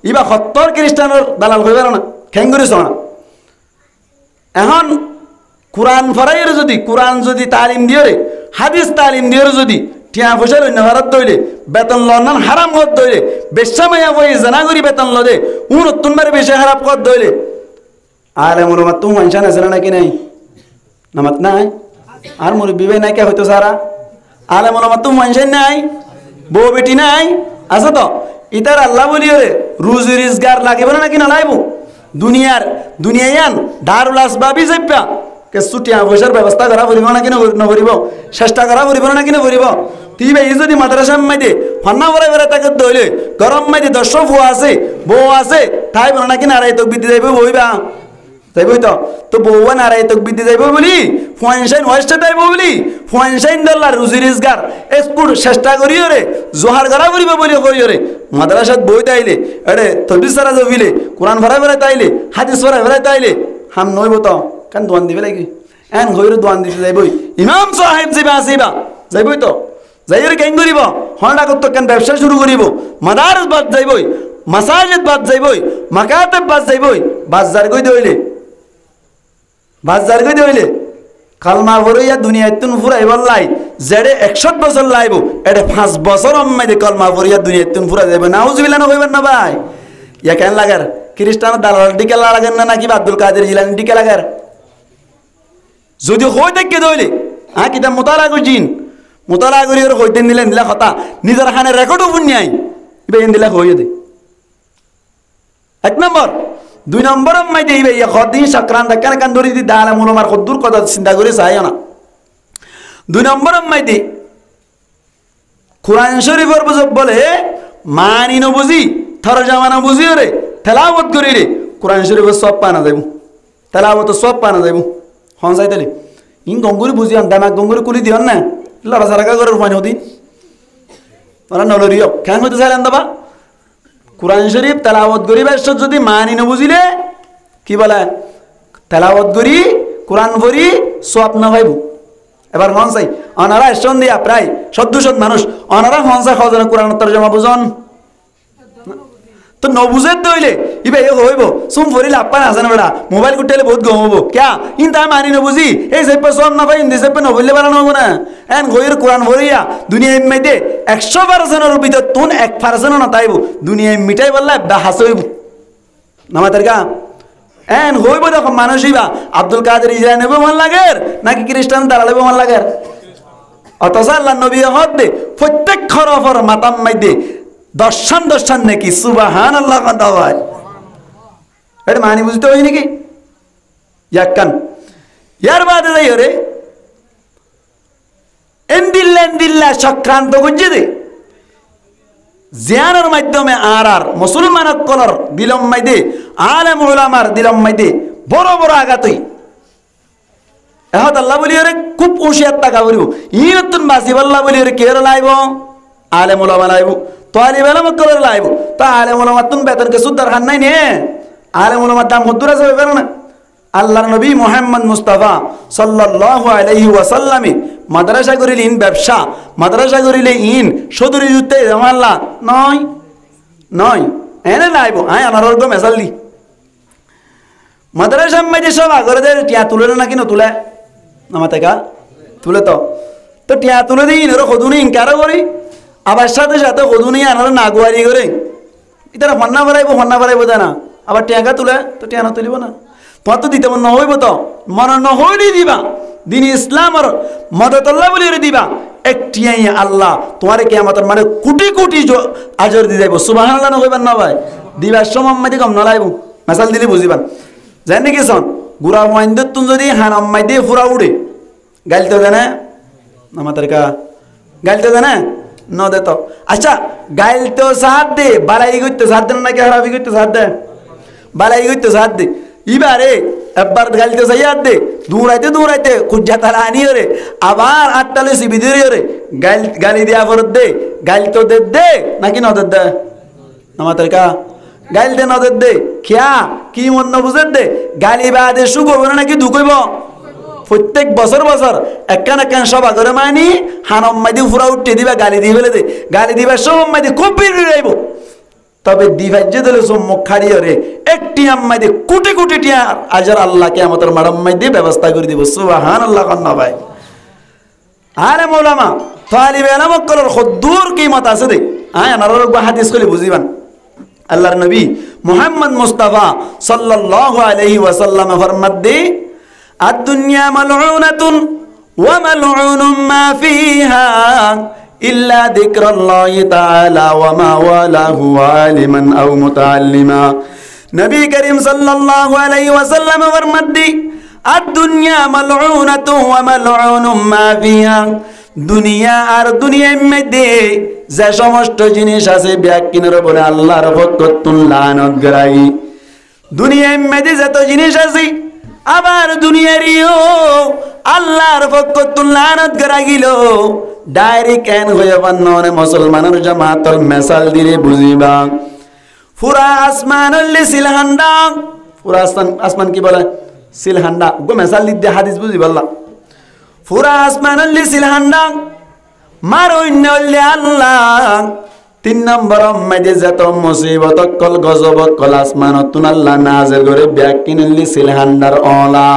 ইবা 70 খ্রিস্টানের দালাল হইবে না খেঙ্গুরিস না এখন কোরআন ফরাইয়ের যদি কোরআন যদি তালিম দিয়ে হাদিস তালিম দিয়ে যদি টিয়া পয়সার অন্য ভারত দইলে বেতন লন্ডন হারাম কর দইলে বেশামাইয়া বই জানা করি বেতন লদে নতুন বারে বেশি খারাপ কর দইলে আলে মোরমাত তুমি মানসান আছে নাকি নাই নামাত নাই আর মোর বিবে নাই কে হয়তো সারা আলে মোরমাত তুমি মানসান নাই বউ বেটি নাই আছে তো ইতার আল্লাহ বলি রে রুজি রিজগার লাগিব না নাকি না লাইব দুনিয়ায়ান দারুল আসবাবি যাইবা কে ছুটিয়া পয়সার ব্যবস্থা করা পড়িব নাকি নকরিব চেষ্টা করা পড়িব নাকি নকরিব তুই ভাই যদি মাদ্রাসার মাইদে ফান্না ভরে বেড়ে তাকে দইলে গরম মাইদে 10 ফুয়া আছে বউ আছে তাই বলো নাকি নারাই তোক বিদ্যে যাইব বইবা যাইবই তো বউয়া নারাই তোক বিদ্যে যাইব বলি ফয়েনশাইন ওয়েস্টে যাইব বলি ফয়েনশাইন দল্লার রুজি রিজগার স্কুল চেষ্টা করিও রে জোহার করা পড়িব বলি করিও রে মাদ্রাসাত বই তাইলে এরে তদবির সারা জবিলে কোরআন ভরা বেড়ে তাইলে হাদিস ভরা বেড়ে তাইলে হাম নইব তো কান দোয়ান দিবে লাগি এন হইরে দোয়ান দিতে যাইবই ইমাম সাহেব যাইবা আসিবা যাইবই তো যাইরে কেন করিব হন্ডা কত কেন ব্যবসা শুরু করিব মাদারস বাদ যাইবই মাসাজিদ বাদ যাইবই মাকাতেব বাদ যাইবই বাজার কই দইলে কালমা ভরইয়া দুনিয়াতুন ফুরাইবার লাই জেডে 61 বছর লাইব এডে 5 বছর আম্মাইদে কালমা ভরইয়া দুনিয়াতুন ফুরাই যাবে নাউজুবিল্লাহ না কইবেন না ভাই ইয়া কেন লাগার খ্রিস্টান দালাল দিকে লাগার না নাকি আব্দুল কাদের জিলানী দিকে লাগার যদি হই দেখে দইলে কিতাব মোতালা করছিন মোতালা করি ওর হইতেন দিলেন দিলা কথা নিজের খানে রেকর্ড উপর নিয়ে এন দিলা হইয়ে দে 1 নম্বর 2 নম্বর মাইতে ইবে ইয়া খদিন সংক্রান্ত কেন কান ধরি দি দালা মুলমার কদ্দুর কথা চিন্তা করে চাই না 2 নম্বর মাইতে কোরআন শরীফের বলে মানি ন বুঝি তরজমা না বুঝি রে তেলাওয়াত করি রে কোরআন শরীফের সব পানা যাইব তেলাওয়াত সব পানা যাইব হন যাইতালি ইন গঙ্গুরি বুঝিয়ান দামাক গঙ্গুরি কুলি দিয়ন না লড়া সারাকা করে রুমানি হদিন ওরা নলরিও কেন হইতে চাইলেন দাবা কোরআন শরীফ তেলাওয়াত করি বেশত যদি মানি ন বুঝিলে কি বলে তেলাওয়াত করি কোরআন পড়ি সব না ভাইব এবার হন চাই অনারা স্টেশন দিয়া প্রায় 700 মানুষ অনারা হন চাই খজনা কোরআন তরজমা বুঝন তো নবুজের দইলে ইবে হইব সুম ফরিলে আপ্পান আছে না বেড়া মোবাইল কুটেলে বহুত গম হবো ক্যা ইন তা মানি নবুঝি এই সেপে সব না পাই ইন সেপে নবুঝলে বানানো হবো না এন গইর কোরআন ভরিয়া দুনিয়া এমনিতে 100% ভিতর তুন 1% না তাইব দুনিয়া মিটাই বললা বাহাস হইব নামাতের কা এন হইব দেখো মানুষইবা আব্দুল কাদের ইজরা নেবে মন লাগের নাকি খ্রিস্টান দাঁড়ালেবে মন লাগের অথচ আল্লাহ নবী হদ দে প্রত্যেক খরফর মাতাম মাইদে দর্শন নাকি সুবহানাল্লাহ কথা হয় এটা মানি বুঝতে হয় নাকি ইয়াকান ইয়ার বাদে যাই রে এন্দিল্লা সক্রান্ত গুজে দে জিয়ানের মাধ্যমে আর মুসলমান কলর দিলম মাইদে আলেম উলামার দিলম মাইদে বড় বড় আঘাতই এহত আল্লাহ বলি রে খুব হুঁশিয়ার টাকা বলিব ইনতুন বাসি আল্লাহ বলি রে কে লাইব আলেম উলামা লাইব তালিব আলম কলর লাইব তা আলেম উলামা তুন বেতন কে সুদ্দার খান নাই নে আলেম উলামার দাম হদ্দুরা যাবে বেরো না আল্লাহর নবী মুহাম্মদ মুস্তাফা সাল্লাল্লাহু আলাইহি ওয়াসাল্লামে মাদ্রাসা করিলে ইন ব্যবসা মাদ্রাসা করিলে ইন সদরি যুতে জামাল্লাহ নয় এনে লাইব আয় আমার গো মেসাল দি মাদ্রাসা মাইতে সব আগরে দে টিয়া তুলে না কিনো তুলে নামাতে কা তুলে তো টিয়া তুলে দিই ইনর খদুনি ইনকার করি আবার সাথে সাথে খদুনি আনার নাগুয়ারি করে ইতারা ফন্না বাড়াইব না আবার টিয়াকা তুলে তো টিয়া না তুলিব না তোমার তো দিতে মন নহইব তো মন নহইলি দিবা দিন ইসলামর মদতল্লাহ বলি দিবা একটিয়াই আল্লাহ তোমারে কিয়ামতের মানে কোটি কোটি আজর দি যাইব সুবহানাল্লাহ নহইবান না ভাই দিবার সময় মাইদি কম নলাইব মাসাল দিলি বুঝিবান জানি কি সন গুরা মাইন্দ তুন যদি হানাম মাইদি ফুরা উড়ে গাইলতে জানে আমাদের কা গাইলতে জানে ন দে তো আচ্ছা গাইলতে সাথ দে বালাই গইতে সাথ দে না কি হারাবি গইতে সাথ দে বালাই গইতে সাথ দে ইবারে একবার গালিতে যাইয়া দে দৌড়াইতে খুঁজা তারা আনিও রে আবার 48 বিদিরে রে গালি দেয়া ফরত দে গালি তো দে নাকি নদের দে আমাদের কা গাইল দে নদের দে খেয়া কি মন বুঝে দে গালি বাদে সুখ হইব নাকি দুঃখ হইব প্রত্যেক বছর বছর একখান সভা করে মানি হানম মাইদি ফুরা উঠে দিবা গালি দিয়ে ফেলে দে গালি দিবা সব মাইদি খুব ভিড় যাইব তবে দিভাজ্য দিলে সম্মুখ খাড়িয়ে রে একটি আম্মাইদি কোটি কোটি টিয়া আজার আল্লাহকে আমাদের মারাম মাইদি ব্যবস্থা করে দিব সুবহানাল্লাহ কন্না ভাই আরে মৌলামা তালিবে ইলম কলর খুদ্দুর কিমত আছে দে আনার হাদিস কলি বুঝিবান আল্লাহর নবী মুহাম্মদ মুস্তাফা সাল্লাল্লাহু আলাইহি ওয়াসাল্লাম ফরমাদ্দে আদ-দুনিয়া মালউনাতুন ওয়া মালউনুম মা ফিহা ইল্লা যিকরাল্লাহি তাআলা ওয়া মা ওয়ালাহু আলিমান আও মুতাআল্লিমা নবী করিম সাল্লাল্লাহু আলাইহি ওয়াসাল্লাম ফরমাদ্দে আদ-দুনিয়া মালউনাতুন ওয়া মালউনুম মা ফিহা দুনিয়া আর দুনিয়ার মধ্যে যে সমস্ত জিনিস আছে ব্যাকিনের বলে আল্লাহর পক্ষতুন লানত গরাই দুনিয়ার মধ্যে যত জিনিস আছে আবার দুনিয়ারিও আল্লাহর পক্ষতুন লানত গরাইল ডাইরেক্ট এন হয়ে বান্ননে মুসলমানের জামাতল মেসাল দিলে বুঝিবা পুরা আসমানুল্লি সিলহান্ডা পুরা আসমান কি বলে সিলহান্ডা গো মেসাল দিতে হাদিস বুঝিবাল্লাহ পুরা আসমানুল্লি সিলহান্ডা মারুন্নল্লি আল্লাহ 3 নম্বর মধ্যে যত মুসিবত কল গজবত কল আসমানতুন আল্লাহ নাজিল করে ব্যাকিনুল্লি সিলহান্ডার ওলা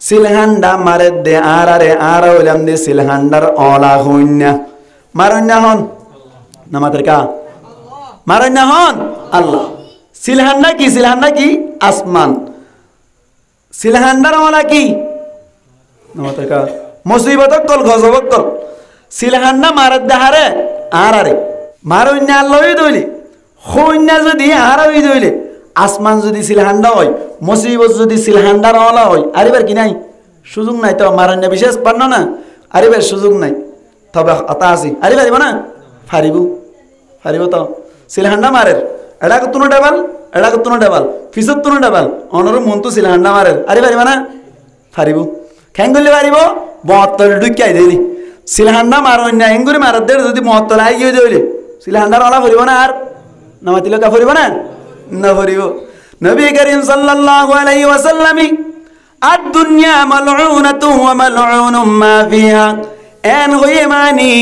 সিলহান্ডা মারে দে আরারে আরা হইলাম দে সিলহান্ডার ওলা হইনা মারুন্না হন নামাতের কা মারুন্না হন আল্লাহ সিলহান্ডা কি আসমান সিলহান্ডার ওলা কি নামাতের কা মুসিবত কল গজবত কল সিলহান্ডা মারে দে হারে আরারে মারুন্না আল্লাহ হইদইলি হইনা যদি আরা হইদইলি আসমান যদি সিলহান্ডা হয় মুসিবত যদি সিলহান্ডার ওলা হয় আরিবার কি নাই সুযোগ নাই তো মারণ্য বিশেষ পান্ন না আরিবার সুযোগ নাই তবে আতা আসি আরি পারিব না ফারিব তো সিলহান্ডা মারের এটা কতনো ডেবাল ফিসত তুনো ডেবাল অনর মন তো সিলহান্ডা মারের আরি পারিব না ফারিব খ্যাং করলে পারিব 72 ঢুকিয়াই দেলি সিলহান্ডা মারণ্য হেঙ্গুরি মারার দের যদি 72 আই গিয়ে দেলি সিলহান্ডার ওলা ফুরিব না আর নামাতিল কা ফুরিব না না ফুরিব নবী করিম সাল্লাল্লাহু আলাইহি ওয়াসাল্লাম আদ-দুনিয়া মালউনাতুন ওয়া মালউনুম মা ফিহা এন হয়ে মানি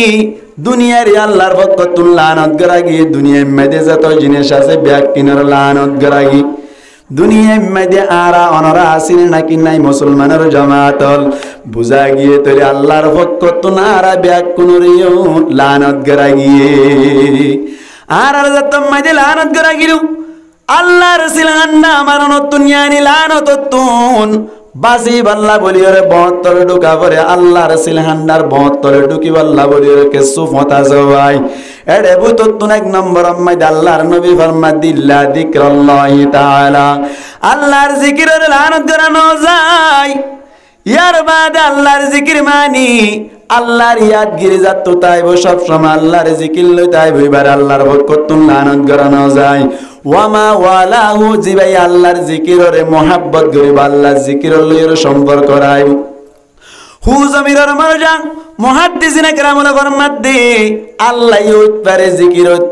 দুনিয়ার আল্লাহর পক্ষতুন লানত গরাগি দুনিয়ার মধ্যে যত জিনিস আছে ব্যাকিনের লানত গরাগি দুনিয়ার মধ্যে আরা অনরা আসিন নাকি নাই মুসলমানের জামাতল বুঝা গিয়ে তোরে আল্লাহর পক্ষতুন আরা ব্যাকুনরিও লানত গরাগি আর যত মধ্যে লানত গরাগিলু আল্লাহর সিলহান্ডা মারনত দুনিয়ানি লানততুন বাসি বাল্লা বলিরে 72 ঢুকা পরে আল্লাহর সিলহান্ডার 72 ঢুকি বাল্লা বলিরে কে সুফতা জওয়াই এডে বুততুন 1 নম্বর মধ্যে আল্লাহর নবী ফরমাদিল্লা যিকরাল্লাহি তাআলা আল্লাহর জিকিরের লানত করানো যায় ইয়ার বাদে আল্লাহর জিকির মানি আল্লাহর ইয়াদগিরি যাত তাইব সব সময় আল্লাহর জিকির লই তাইব এবার আল্লাহর পক্ষতুন লানত করানো যায় ওয়ামা ওয়ালাহু জিবাই আল্লাহর জিকিররে মোহাব্বত গরিব আল্লাহর জিকির লইর সম্পর্ক রাইব হু জমিরর মারজা মুহাদ্দিসিনে কেরামুল ফরমাদ্দি আল্লাহ ইউত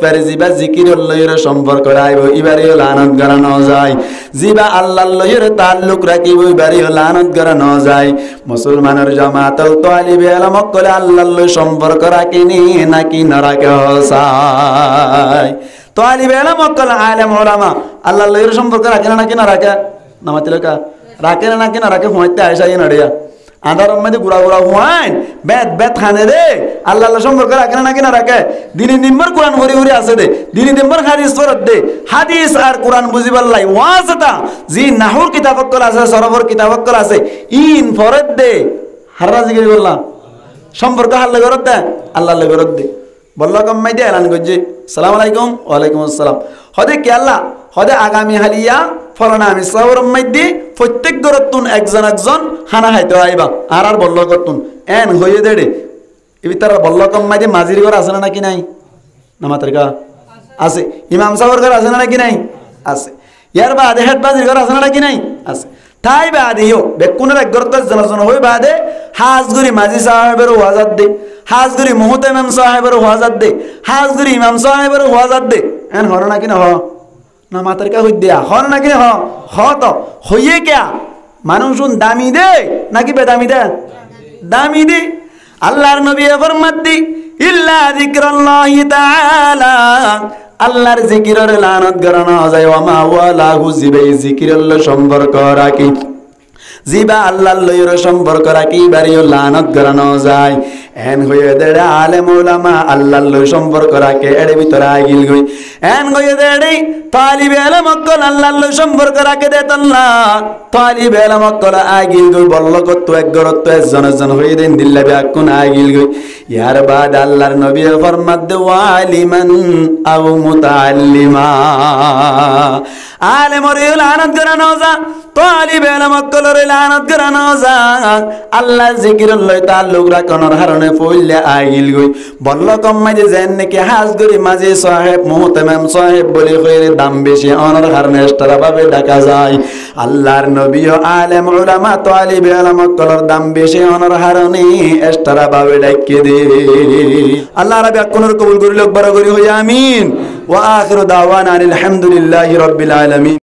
পারে জিবা জিকির লইর সম্পর্ক রাইব ইবারে লানত করানো যায় জিবা আল্লাহর লইর তাল্লুক রাখিব ইবারে লানত করানো যায় মুসলমানের জামাতল তালিবে ইলম কলে আল্লাহর লই সম্পর্ক রাখেনি নাকি না রাখে হসায় তালিবে ইলম কল আলেম উলামা আল্লাহর লইর সম্পর্ক রাখে নাকি না রাখে নামাতিলকা রাখে নাকি না রাখে হইতে আইসাই নড়িয়া আদার মধ্যে গুড়া হুয়াইন বেত খানে রে আল্লাহ সম্পর্ক রাখে নাকি না রাখে দিনে নিম্বর কোরআন হরি আছে দে দিনে নিম্বর হাদিস ফরত দে হাদিস আর কোরআন বুঝিবাল্লাই ওয়াজতা জি নাহুর কিতাবকল আছে সরবর কিতাবকল আছে ইন ফরত দে হাররা জিকির বললাম সম্পর্ক আল্লাহ করত দে আল্লাহ করত দে বলল কম্মাই দে এলান গজ্জি আসসালামু আলাইকুম ওয়া আলাইকুম আসসালাম হদে কি আল্লাহ হদে আগামী হালিয়া ফলনা আমি সাওর মধ্যে প্রত্যেক গরতুন একজন হানা হাইতে আইবা আর বলল করতুন এন হইয়ে দেড়ে এবি তার বলল কম্মাই মাজির ঘর আছে নাকি নাই নামাতের কা আছে ইমাম সাহেবের ঘর আছে নাকি নাই আছে ইয়ার বাদে হেড বাজির ঘর আছে নাকি নাই আছে তাই বাদেও বেকুনের এক ঘর 10 জন হই বাদে হাজগুরি মাজি সাহেবের ওয়াজাত দে হাজগুরি মুহতামিম সাহেবের ওয়াজাত দে হাজগুরি ইমাম সাহেবের ওয়াজাত দে এন হর নাকি না হ না মাতার কা হই দিয়া হর নাকি হ তো হইয়ে কিয়া মানুষুন দামি দে নাকি বেদামি দে? দামি দে। আল্লাহর নবী ফরমাতি ইল্লা যিকরাল্লাহি তাআলা, আল্লাহর জিকিরের লানত করানো যায়। ওয়া মা ওয়ালাহু জিবে জিকিরুল সম্পর্ক রাখি, জিবা আল্লাহর লইর সম্পর্ক রাখি বাড়িও লানত করানো যায়। এন হয়ে দেড়ে আলেম ওলামা আল্লাহর লই সম্পর্ক রাখে এড়ে ভিতরে আগিল গই। এন হয়ে দেড়ে তালিব ইলম অকল আল্লাহর লই সম্পর্ক রাখে দে তাল্লা তালিব ইলম অকল আগিল গই। বলল কত এক গরত একজন হয়ে দেন দিল্লা ব্যাকুন আগিল গই। ইয়ার বাদ আল্লাহর নবী ফরমাত দে ওয়ালিমান আও মুতাআল্লিমা, আলেমর লানত করানো যা, তালিব ইলম অকলর লানত করানো যা। আল্লাহর জিকিরুল লই তাল্লুক রাখনোর হারণে ফইলে আগিল গই। বলল কম মাঝে যেন নাকি হাজগরি মাঝে সাহেব মুহতামিম সাহেব বলে কইরে দাম বেশি অনর হারণে এক্সট্রা ভাবে ডাকা যায়। আল্লাহর নবী ও আলেম উলামা তালিব ইলম অকলর দাম বেশি অনর হারণে এক্সট্রা ভাবে ডাকে দে। আল্লাহ রাব্বি আকনর কবুল করি লোক বড় করি হই আমিন। ওয়া আখিরু দাওয়ানা আলহামদুলিল্লাহি রাব্বিল আলামিন।